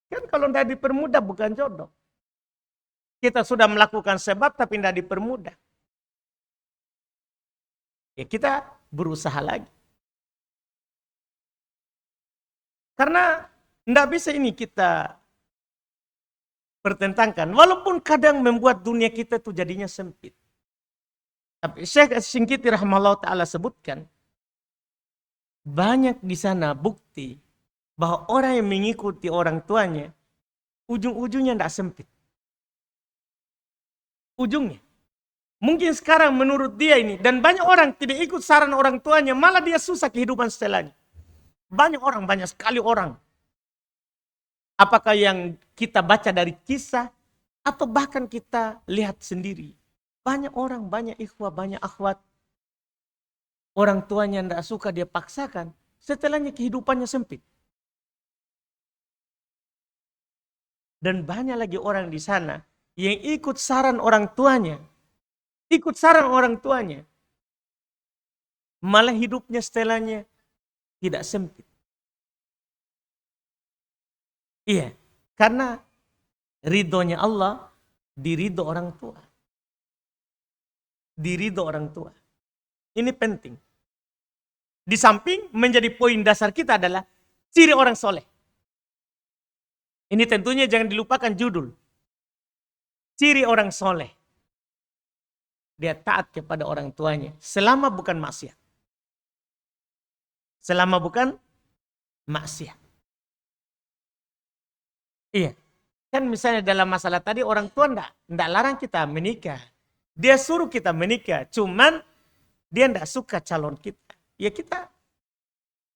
Kan kalau tidak dipermudah bukan jodoh. Kita sudah melakukan sebab tapi tidak dipermudah. Ya kita berusaha lagi. Karena tidak bisa ini kita pertentangkan. Walaupun kadang membuat dunia kita itu jadinya sempit. Tapi Syekh Asy-Syinkiti rahimahullah ta'ala sebutkan, banyak di sana bukti bahwa orang yang mengikuti orang tuanya, ujung-ujungnya tidak sempit. Ujungnya. Mungkin sekarang menurut dia ini, dan banyak orang tidak ikut saran orang tuanya, malah dia susah kehidupan setelahnya. Banyak orang, banyak sekali orang. Apakah yang kita baca dari kisah, atau bahkan kita lihat sendiri. Banyak orang, banyak ikhwah, banyak akhwat. Orang tuanya tidak suka, dia paksakan. Setelahnya kehidupannya sempit. Dan banyak lagi orang di sana yang ikut saran orang tuanya. Ikut saran orang tuanya. Malah hidupnya setelahnya tidak sempit. Iya, karena ridhonya Allah diridho orang tua. Diridho orang tua. Ini penting. Di samping menjadi poin dasar kita adalah ciri orang soleh. Ini tentunya jangan dilupakan judul. Ciri orang soleh. Dia taat kepada orang tuanya. Selama bukan maksiat. Selama bukan maksiat. Iya. Kan misalnya dalam masalah tadi orang tua enggak larang kita menikah. Dia suruh kita menikah, cuman dia enggak suka calon kita. Ya kita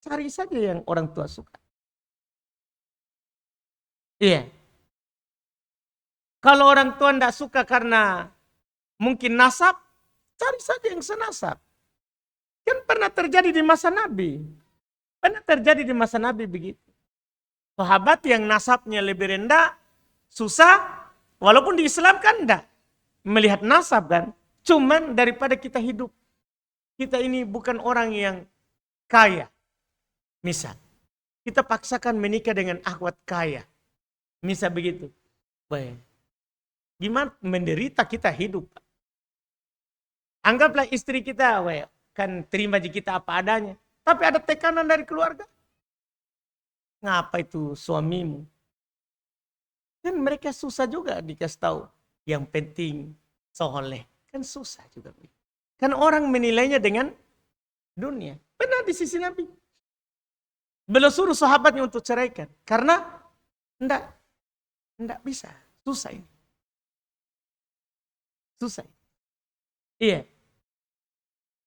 cari saja yang orang tua suka. Iya. Kalau orang tua enggak suka karena mungkin nasab, cari saja yang senasab. Kan pernah terjadi di masa Nabi. Pernah terjadi di masa Nabi begitu. Sahabat yang nasabnya lebih rendah, susah, walaupun di Islam kan enggak melihat nasab kan. Cuman daripada kita hidup, kita ini bukan orang yang kaya. Misal, kita paksakan menikah dengan akhwat kaya. Misal begitu. Baik. Gimana menderita kita hidup. Anggaplah istri kita, kan terima kita apa adanya. Tapi ada tekanan dari keluarga. Ngapa itu suamimu? Kan mereka susah juga dikasih tahu. Yang penting soleh. Kan susah juga. Kan orang menilainya dengan dunia. Benar di sisi Nabi. Beliau suruh sahabatnya untuk ceraikan. Karena enggak bisa. Susah ini. Susah. Iya.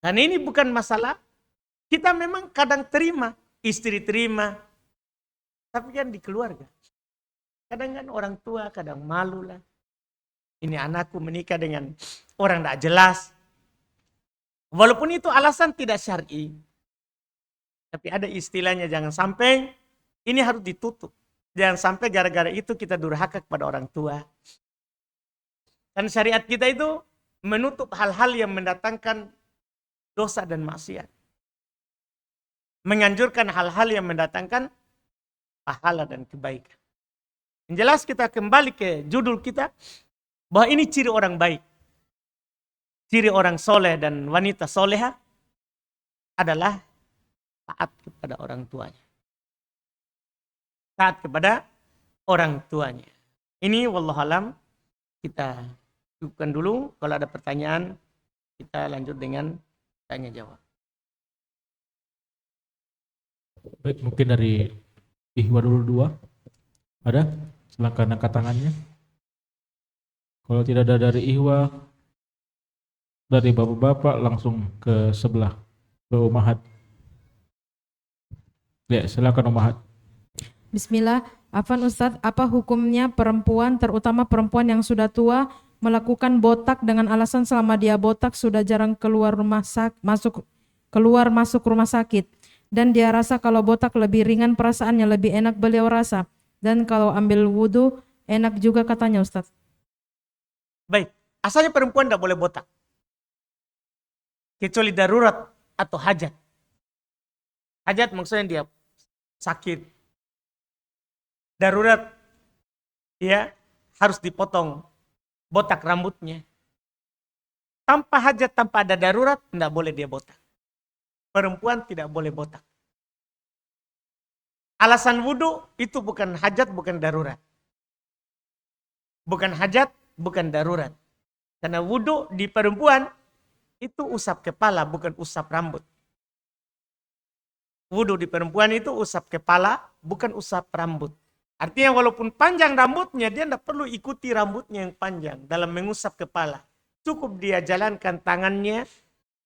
Dan ini bukan masalah. Kita memang kadang terima. Istri terima. Tapi kan di keluarga. Kadang kan orang tua, kadang malu lah. Ini anakku menikah dengan orang tidak jelas. Walaupun itu alasan tidak syar'i. Tapi ada istilahnya, jangan sampai ini harus ditutup. Jangan sampai gara-gara itu kita durhaka kepada orang tua. Dan syariat kita itu menutup hal-hal yang mendatangkan dosa dan maksiat. Menganjurkan hal-hal yang mendatangkan pahala dan kebaikan. Yang jelas kita kembali ke judul kita, bahwa ini ciri orang baik. Ciri orang soleh dan wanita soleha adalah taat kepada orang tuanya. Taat kepada orang tuanya. Ini wallahualam kita cukupkan dulu. Kalau ada pertanyaan, kita lanjut dengan tanya jawab. Baik, mungkin dari Ihwa dulu 2. Ada? Silakan angkat tangannya. Kalau tidak ada dari Ihwa, dari bapak-bapak langsung ke sebelah, ke Umahat. Ya, silakan Umahat. Bismillah, Afan Ustadz, apa hukumnya perempuan, terutama perempuan yang sudah tua, melakukan botak dengan alasan selama dia botak sudah jarang keluar masuk rumah sakit. Dan dia rasa kalau botak lebih ringan perasaannya, lebih enak beliau rasa. Dan kalau ambil wudhu, enak juga katanya Ustadz. Baik, asalnya perempuan tidak boleh botak. Kecuali darurat atau hajat. Hajat maksudnya dia sakit. Darurat, ya harus dipotong botak rambutnya. Tanpa hajat, tanpa ada darurat, tidak boleh dia botak. Perempuan tidak boleh botak. Alasan wudhu itu bukan hajat, bukan darurat. Bukan hajat, bukan darurat. Karena wudhu di perempuan itu usap kepala, bukan usap rambut. Wudhu di perempuan itu usap kepala, bukan usap rambut. Artinya walaupun panjang rambutnya, dia tidak perlu ikuti rambutnya yang panjang dalam mengusap kepala. Cukup dia jalankan tangannya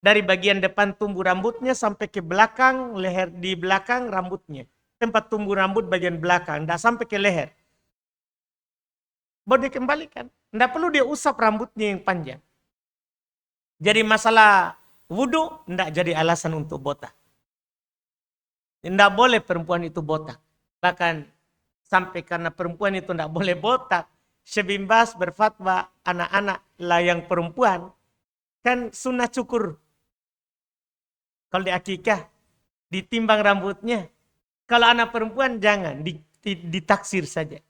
dari bagian depan tumbuh rambutnya sampai ke belakang, leher di belakang rambutnya. Tempat tumbuh rambut bagian belakang, tidak sampai ke leher. Baru dikembalikan. Tidak perlu dia usap rambutnya yang panjang. Jadi masalah wudhu tidak jadi alasan untuk botak. Tidak boleh perempuan itu botak. Bahkan sampai karena perempuan itu tidak boleh botak, Syekh bin Baz berfatwa anak-anak lah yang perempuan kan sunnah cukur. Kalau di akikah ditimbang rambutnya. Kalau anak perempuan jangan, ditaksir saja.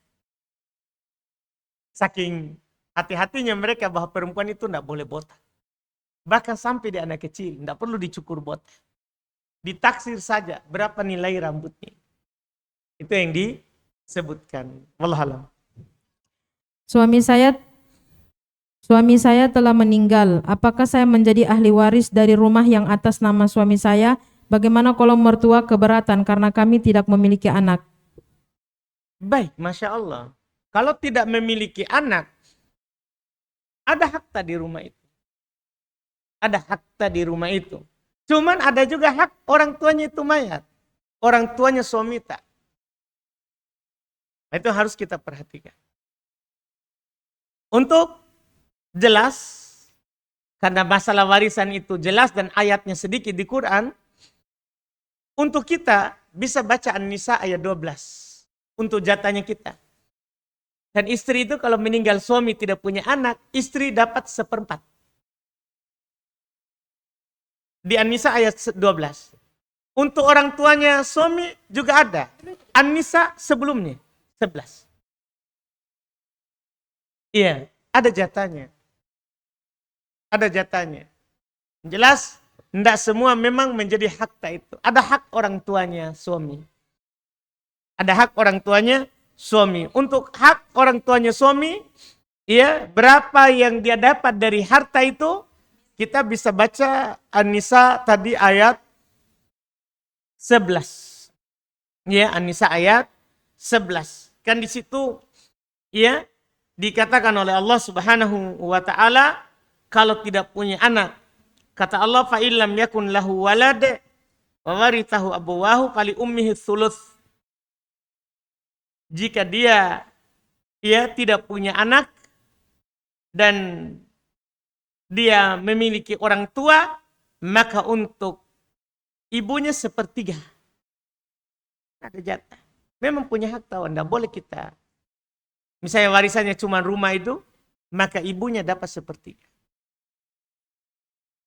Saking hati-hatinya mereka bahwa perempuan itu tidak boleh botak. Bahkan sampai di anak kecil, tidak perlu dicukur botak. Ditaksir saja berapa nilai rambutnya. Itu yang disebutkan. Wallahualam. Suami saya telah meninggal. Apakah saya menjadi ahli waris dari rumah yang atas nama suami saya? Bagaimana kalau mertua keberatan karena kami tidak memiliki anak? Baik, Masya Allah. kalau tidak memiliki anak, ada harta di rumah itu. Ada harta di rumah itu. Cuman ada juga hak orang tuanya itu mayat. Orang tuanya suami tak. Itu harus kita perhatikan. Untuk jelas, karena masalah warisan itu jelas dan ayatnya sedikit di Quran, untuk kita bisa baca An-Nisa ayat 12. Untuk jatahnya kita. Dan istri itu kalau meninggal suami tidak punya anak, istri dapat 1/4. Di An-Nisa ayat 12. Untuk orang tuanya suami juga ada. An-Nisa sebelumnya 11. Iya, ada jatahnya. Ada jatahnya. Jelas, tidak semua memang menjadi harta itu. Ada hak orang tuanya suami. Ada hak orang tuanya suami. Untuk hak orang tuanya suami, ya, berapa yang dia dapat dari harta itu, kita bisa baca An-Nisa tadi ayat 11. Ya, An-Nisa ayat 11. Kan di situ ya dikatakan oleh Allah Subhanahu wa taala kalau tidak punya anak. Kata Allah, fa illam yakun lahu walad wa warithahu abawahu fali ummihi thuluth. Jika dia tidak punya anak dan dia memiliki orang tua, maka untuk ibunya 1/3. Ada jatah. Memang punya hak tahu, tidak boleh kita. Misalnya warisannya cuma rumah itu, maka ibunya dapat 1/3.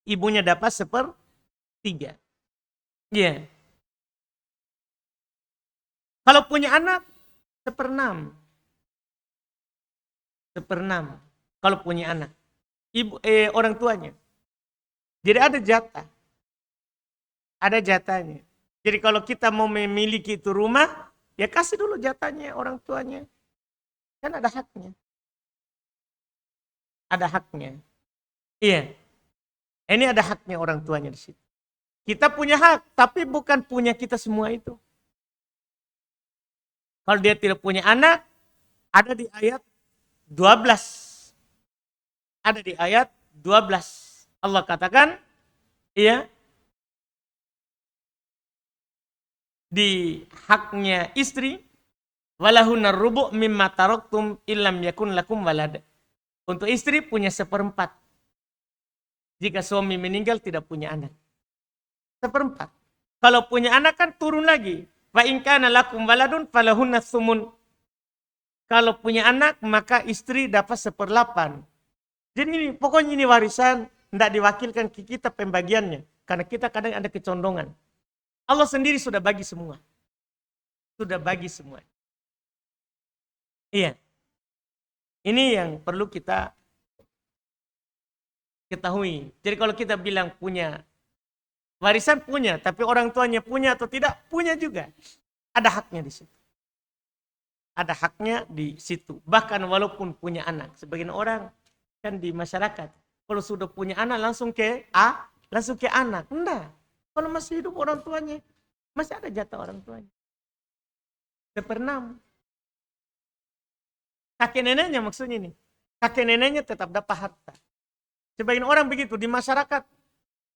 Ibunya dapat 1/3. Iya. Kalau punya anak, 1/6. 1/6. Kalau punya anak. Orang tuanya. Jadi ada jatah. Ada jatahnya. Jadi kalau kita mau memiliki itu rumah, ya kasih dulu jatahnya orang tuanya. Kan ada haknya. Ada haknya. Iya. Ini ada haknya orang tuanya di situ. Kita punya hak, tapi bukan punya kita semua itu. Kalau dia tidak punya anak, ada di ayat 12. Ada di ayat 12. Allah katakan, iya, di haknya istri, walahunnar rubu' mimma taraktum illam yakun lakum walad. Untuk istri punya 1/4. Jika suami meninggal tidak punya anak. 1/4. Kalau punya anak kan turun lagi. Wa in kana lakum waladun falahunna tsumun. Kalau punya anak maka istri dapat 1/8. Jadi ini pokoknya ini warisan tidak diwakilkan ke kita pembagiannya. Karena kita kadang ada kecondongan. Allah sendiri sudah bagi semua. Sudah bagi semua. Iya. Ini yang perlu kita ketahui. Jadi kalau kita bilang punya, warisan punya, tapi orang tuanya punya atau tidak, punya juga. Ada haknya di situ. Ada haknya di situ. Bahkan walaupun punya anak. Sebagian orang kan di masyarakat, kalau sudah punya anak langsung ke anak. Enggak. Kalau masih hidup orang tuanya, masih ada jatah orang tuanya. 1/6. Kakek neneknya maksudnya nih. Kakek neneknya tetap dapat harta. Sebagian orang begitu di masyarakat.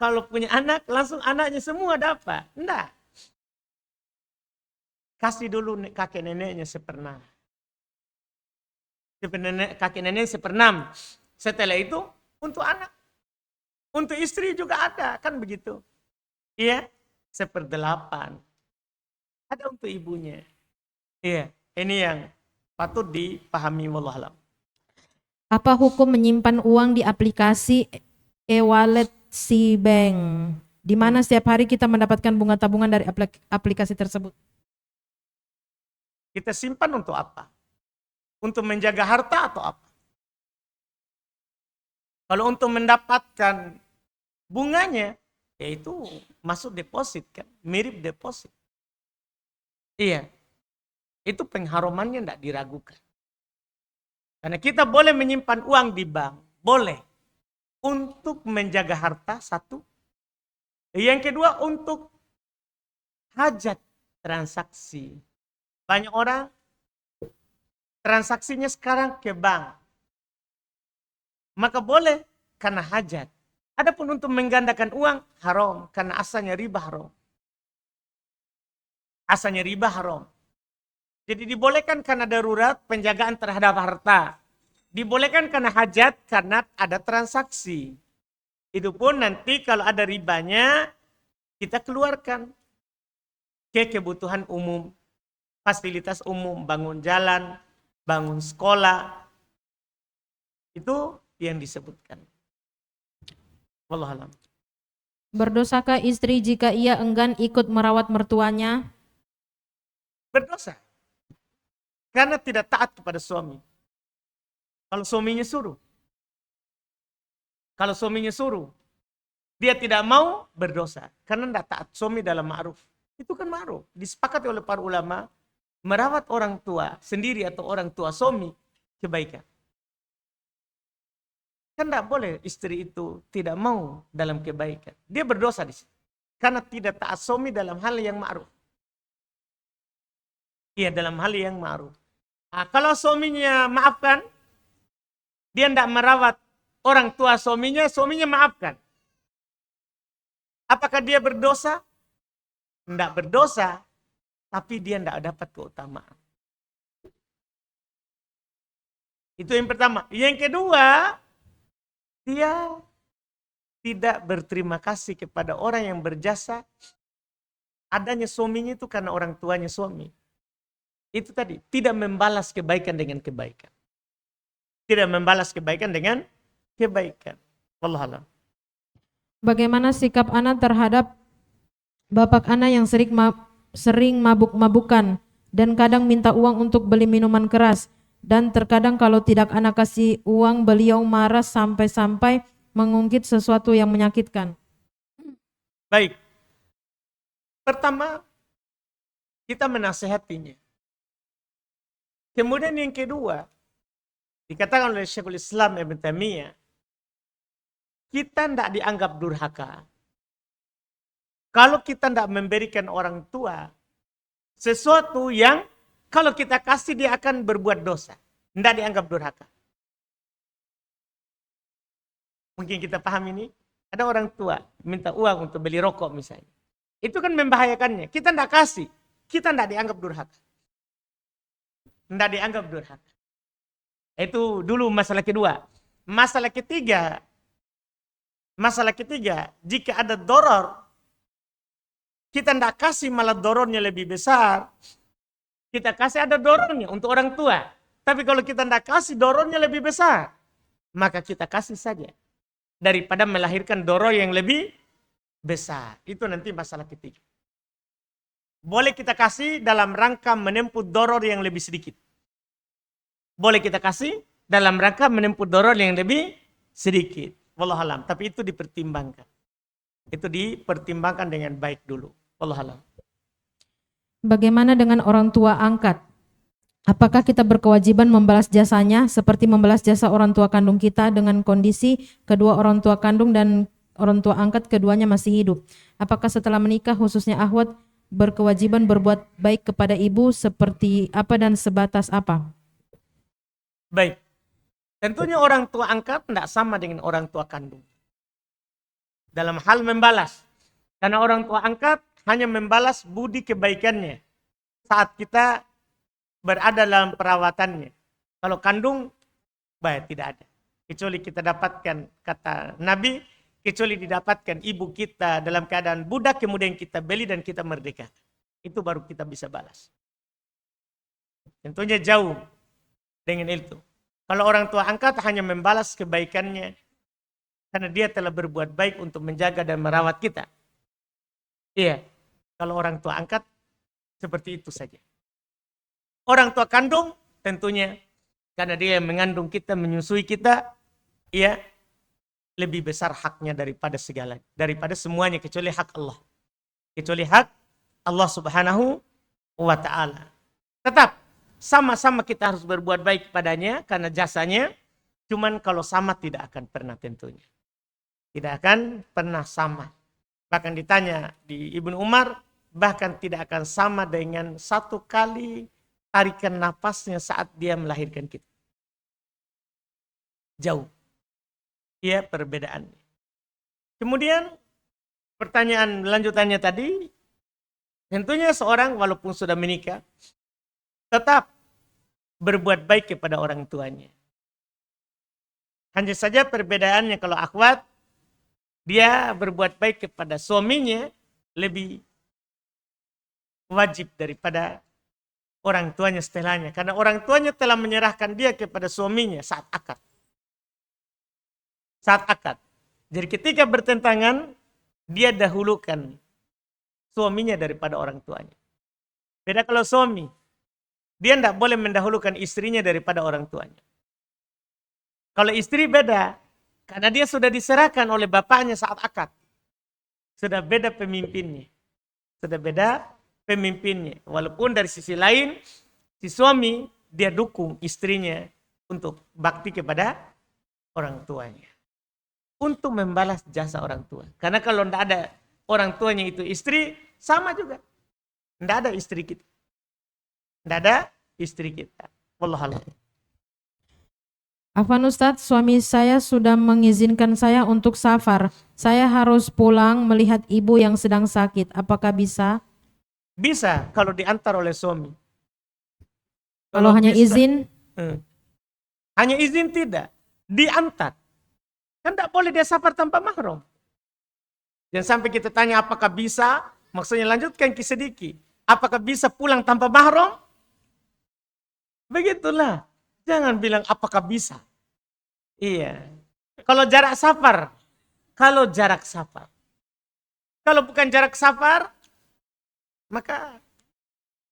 Kalau punya anak, langsung anaknya semua dapat. Enggak. Kasih dulu kakek neneknya 1/6. Kakek neneknya 1/6. Setelah itu, untuk anak. Untuk istri juga ada, kan begitu. Iya, 1/8. Ada untuk ibunya. Iya, ini yang patut dipahami wallahualam. Apa hukum menyimpan uang di aplikasi e-wallet SeaBank, di mana setiap hari kita mendapatkan bunga tabungan dari aplikasi tersebut? Kita simpan untuk apa? Untuk menjaga harta atau apa? Kalau untuk mendapatkan bunganya, yaitu masuk deposit kan, mirip deposit. Iya, itu pengharumannya tidak diragukan. Karena kita boleh menyimpan uang di bank, boleh. Untuk menjaga harta, satu. Yang kedua, untuk hajat transaksi. Banyak orang transaksinya sekarang ke bank, maka boleh karena hajat. Adapun untuk menggandakan uang haram karena asalnya riba haram. Asalnya riba haram. Jadi dibolehkan karena darurat penjagaan terhadap harta. Dibolehkan karena hajat karena ada transaksi. Itu pun nanti kalau ada ribanya kita keluarkan ke kebutuhan umum, fasilitas umum, bangun jalan, bangun sekolah. Itu yang disebutkan. Wallahualam. Berdosakah istri jika ia enggan ikut merawat mertuanya? Berdosa. Karena tidak taat kepada suami. Kalau suaminya suruh. Kalau suaminya suruh. Dia tidak mau, berdosa. Karena tidak taat suami dalam ma'ruf. Itu kan ma'ruf. Disepakati oleh para ulama. Merawat orang tua sendiri atau orang tua suami. Kebaikan. Kan tidak boleh istri itu tidak mau dalam kebaikan. Dia berdosa di situ. Karena tidak taat suami dalam hal yang ma'ruf. Iya, dalam hal yang ma'ruf. Nah, kalau suaminya maafkan, dia tidak merawat orang tua suaminya maafkan. Apakah dia berdosa? Tidak berdosa, tapi dia tidak dapat keutamaan. Itu yang pertama. Yang kedua, dia tidak berterima kasih kepada orang yang berjasa. Adanya suaminya itu karena orang tuanya suami. Itu tadi, tidak membalas kebaikan dengan kebaikan. Tidak membalas kebaikan dengan kebaikan. Wallahualam. Bagaimana sikap anak terhadap bapak anak yang sering mabuk-mabukan dan kadang minta uang untuk beli minuman keras, dan terkadang kalau tidak anak kasih uang beliau marah sampai-sampai mengungkit sesuatu yang menyakitkan. Baik. Pertama, kita menasehatinya. Kemudian yang kedua, dikatakan oleh Syekhul Islam Ibn Taimiyah, kita tidak dianggap durhaka. Kalau kita tidak memberikan orang tua sesuatu yang kalau kita kasih dia akan berbuat dosa. Tidak dianggap durhaka. Mungkin kita paham ini. Ada orang tua minta uang untuk beli rokok misalnya. Itu kan membahayakannya. Kita tidak kasih. Kita tidak dianggap durhaka. Tidak dianggap durhaka. Itu dulu masalah kedua. Masalah ketiga, jika ada doror, kita tidak kasih malah dorornya lebih besar. Kita kasih ada dorornya untuk orang tua. Tapi kalau kita tidak kasih dorornya lebih besar, maka kita kasih saja. Daripada melahirkan doror yang lebih besar. Itu nanti masalah ketiga. Boleh kita kasih dalam rangka menempuh doror yang lebih sedikit. Boleh kita kasih dalam rangka menempuh doror yang lebih sedikit. Wallahualam. Tapi itu dipertimbangkan. Itu dipertimbangkan dengan baik dulu. Wallahualam. Bagaimana dengan orang tua angkat? Apakah kita berkewajiban membalas jasanya seperti membalas jasa orang tua kandung kita dengan kondisi kedua orang tua kandung dan orang tua angkat keduanya masih hidup? Apakah setelah menikah khususnya ahwat berkewajiban berbuat baik kepada ibu seperti apa dan sebatas apa? Baik. Tentunya orang tua angkat tidak sama dengan orang tua kandung. Dalam hal membalas. Karena orang tua angkat hanya membalas budi kebaikannya saat kita berada dalam perawatannya. Kalau kandung, baik tidak ada. Kecuali kita dapatkan, kata Nabi, kecuali didapatkan ibu kita dalam keadaan budak, kemudian kita beli dan kita merdeka. Itu baru kita bisa balas. Tentunya jauh dengan itu. Kalau orang tua angkat hanya membalas kebaikannya karena dia telah berbuat baik untuk menjaga dan merawat kita. Iya, kalau orang tua angkat seperti itu saja. Orang tua kandung tentunya karena dia yang mengandung kita, menyusui kita, iya, lebih besar haknya daripada segala, daripada semuanya kecuali hak Allah. Kecuali hak Allah Subhanahu wa ta'ala. Tetap sama-sama kita harus berbuat baik padanya karena jasanya. Cuman kalau sama tidak akan pernah tentunya. Tidak akan pernah sama. Bahkan ditanya di Ibnu Umar, bahkan tidak akan sama dengan satu kali tarikan napasnya saat dia melahirkan kita. Jauh. Iya perbedaannya. Kemudian pertanyaan lanjutannya tadi, tentunya seorang walaupun sudah menikah, tetap berbuat baik kepada orang tuanya. Hanya saja perbedaannya kalau akhwat, dia berbuat baik kepada suaminya lebih wajib daripada orang tuanya setelahnya. Karena orang tuanya telah menyerahkan dia kepada suaminya saat akad. Saat akad. Jadi ketika bertentangan, dia dahulukan suaminya daripada orang tuanya. Beda kalau suami, dia tidak boleh mendahulukan istrinya daripada orang tuanya. Kalau istri beda, karena dia sudah diserahkan oleh bapaknya saat akad. Sudah beda pemimpinnya. Sudah beda pemimpinnya. Walaupun dari sisi lain, si suami dia dukung istrinya untuk bakti kepada orang tuanya. Untuk membalas jasa orang tua. Karena kalau tidak ada orang tuanya itu istri, sama juga. Tidak ada istri kita. Tidak ada istri kita. Wallahualam. Afwan Ustadz, suami saya sudah mengizinkan saya untuk safar. Saya harus pulang melihat ibu yang sedang sakit. Apakah bisa? Bisa kalau diantar oleh suami. Kalau hanya bisa, izin? Hanya izin tidak. Diantar. Kan tidak boleh dia safar tanpa mahram. Jangan sampai kita tanya apakah bisa. Maksudnya lanjutkan sedikit. Apakah bisa pulang tanpa mahram? Begitulah. Jangan bilang apakah bisa. Iya. Kalau jarak safar. Kalau jarak safar. Kalau bukan jarak safar, maka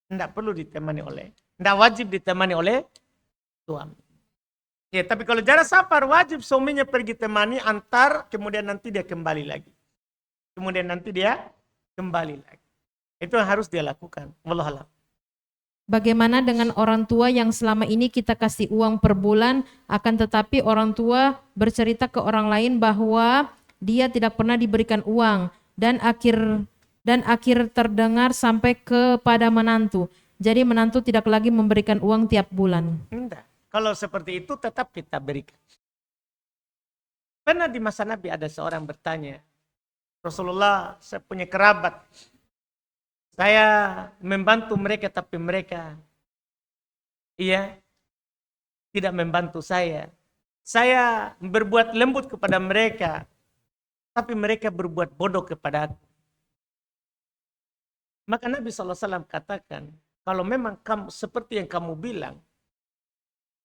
tidak perlu ditemani oleh, tidak wajib ditemani oleh suami. Ya, tapi kalau jarak safar wajib suaminya pergi temani, antar, kemudian nanti dia kembali lagi. Kemudian nanti dia kembali lagi. Itu yang harus dia lakukan. Wallahualam. Bagaimana dengan orang tua yang selama ini kita kasih uang per bulan, akan tetapi orang tua bercerita ke orang lain bahwa dia tidak pernah diberikan uang dan akhir terdengar sampai kepada menantu. Jadi menantu tidak lagi memberikan uang tiap bulan. Tidak. Kalau seperti itu tetap kita berikan. Pernah di masa Nabi ada seorang bertanya, Rasulullah, saya punya kerabat. Saya membantu mereka tapi mereka tidak membantu saya. Saya berbuat lembut kepada mereka tapi mereka berbuat bodoh kepada aku. Maka Nabi SAW katakan, kalau memang kamu seperti yang kamu bilang,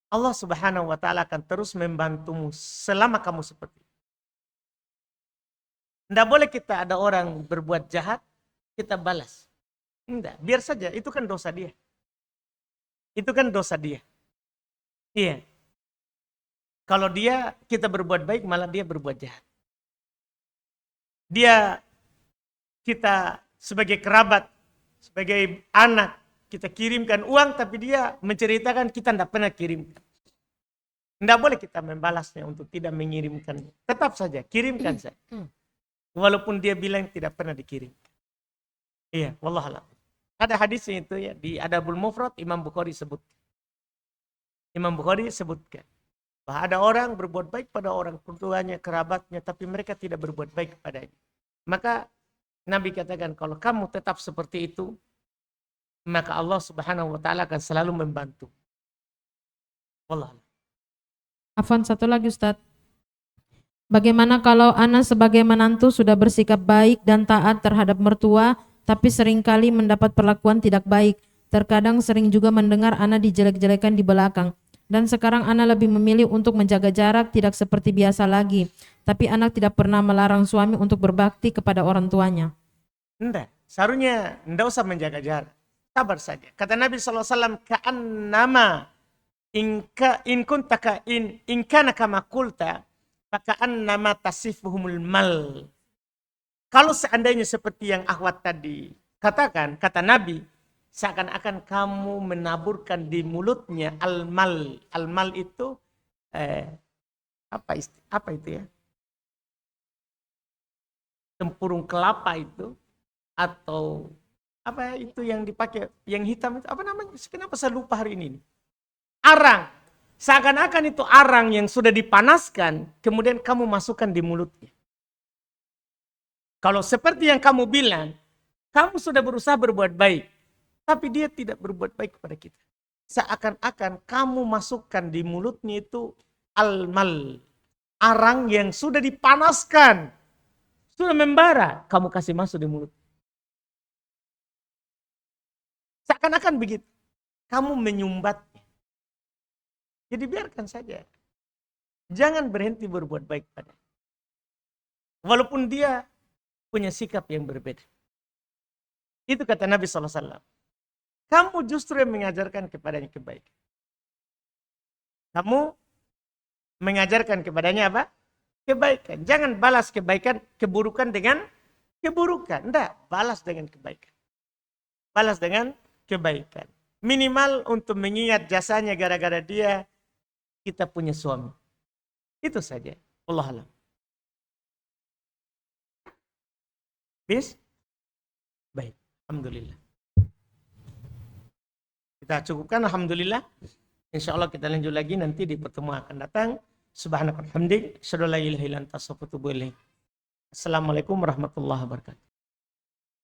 Allah Subhanahu wa Ta'ala akan terus membantumu selama kamu seperti itu. Tidak boleh kita ada orang berbuat jahat, kita balas. Tidak, biar saja, itu kan dosa dia. Itu kan dosa dia. Iya. Kalau kita berbuat baik, malah dia berbuat jahat. Kita sebagai kerabat, sebagai anak, kita kirimkan uang, tapi dia menceritakan kita tidak pernah kirimkan. Tidak boleh kita membalasnya untuk tidak mengirimkan. Tetap saja, kirimkan saja. Walaupun dia bilang tidak pernah dikirim. Iya, wallahualam. Ada hadisnya itu ya, di Adabul Mufrad, Imam Bukhari sebutkan. Bahwa ada orang berbuat baik pada orang tuanya, kerabatnya, tapi mereka tidak berbuat baik kepadanya. Maka Nabi katakan, kalau kamu tetap seperti itu, maka Allah Subhanahu wa Ta'ala akan selalu membantu. Wallahualam. Afwan, satu lagi Ustadz. Bagaimana kalau ana sebagai menantu sudah bersikap baik dan taat terhadap mertua, tapi seringkali mendapat perlakuan tidak baik. Terkadang sering juga mendengar ana dijelek-jelekan di belakang. Dan sekarang ana lebih memilih untuk menjaga jarak, tidak seperti biasa lagi. Tapi anak tidak pernah melarang suami untuk berbakti kepada orang tuanya. Enggak, seharusnya enggak usah menjaga jarak. Sabar saja. Kata Nabi SAW, ka'annama in kana kama qulta, faka'annama tasifuhumul mal. Kalau seandainya seperti yang akhwat tadi katakan, kata Nabi, seakan-akan kamu menaburkan di mulutnya al-mal. Al-mal itu apa itu ya? Tempurung kelapa itu, atau Apa itu yang dipakai, yang hitam itu, apa namanya? Kenapa saya lupa hari ini? Arang. Seakan-akan itu arang yang sudah dipanaskan, kemudian kamu masukkan di mulutnya. Kalau seperti yang kamu bilang, kamu sudah berusaha berbuat baik, tapi dia tidak berbuat baik kepada kita. Seakan-akan kamu masukkan di mulutnya itu almal, arang yang sudah dipanaskan, sudah membara, kamu kasih masuk di mulut. Seakan-akan begitu. Kamu menyumbatnya. Jadi biarkan saja. Jangan berhenti berbuat baik pada. Walaupun dia punya sikap yang berbeda. Itu kata Nabi SAW. Kamu justru yang mengajarkan kepadanya kebaikan. Kamu mengajarkan kepadanya apa? Kebaikan. Jangan balas kebaikan, keburukan dengan keburukan. Tidak, balas dengan kebaikan. Balas dengan kebaikan. Minimal untuk mengingat jasanya gara-gara dia, kita punya suami. Itu saja. Wallahu a'lam. Bis? Baik. Alhamdulillah. Kita cukupkan, alhamdulillah. Insya Allah kita lanjut lagi nanti di pertemuan akan datang. Subhanakallahumma hamdik, asyhadu an la ilaha illa anta astaghfiruka wa atubu ilaik. Assalamualaikum warahmatullahi wabarakatuh.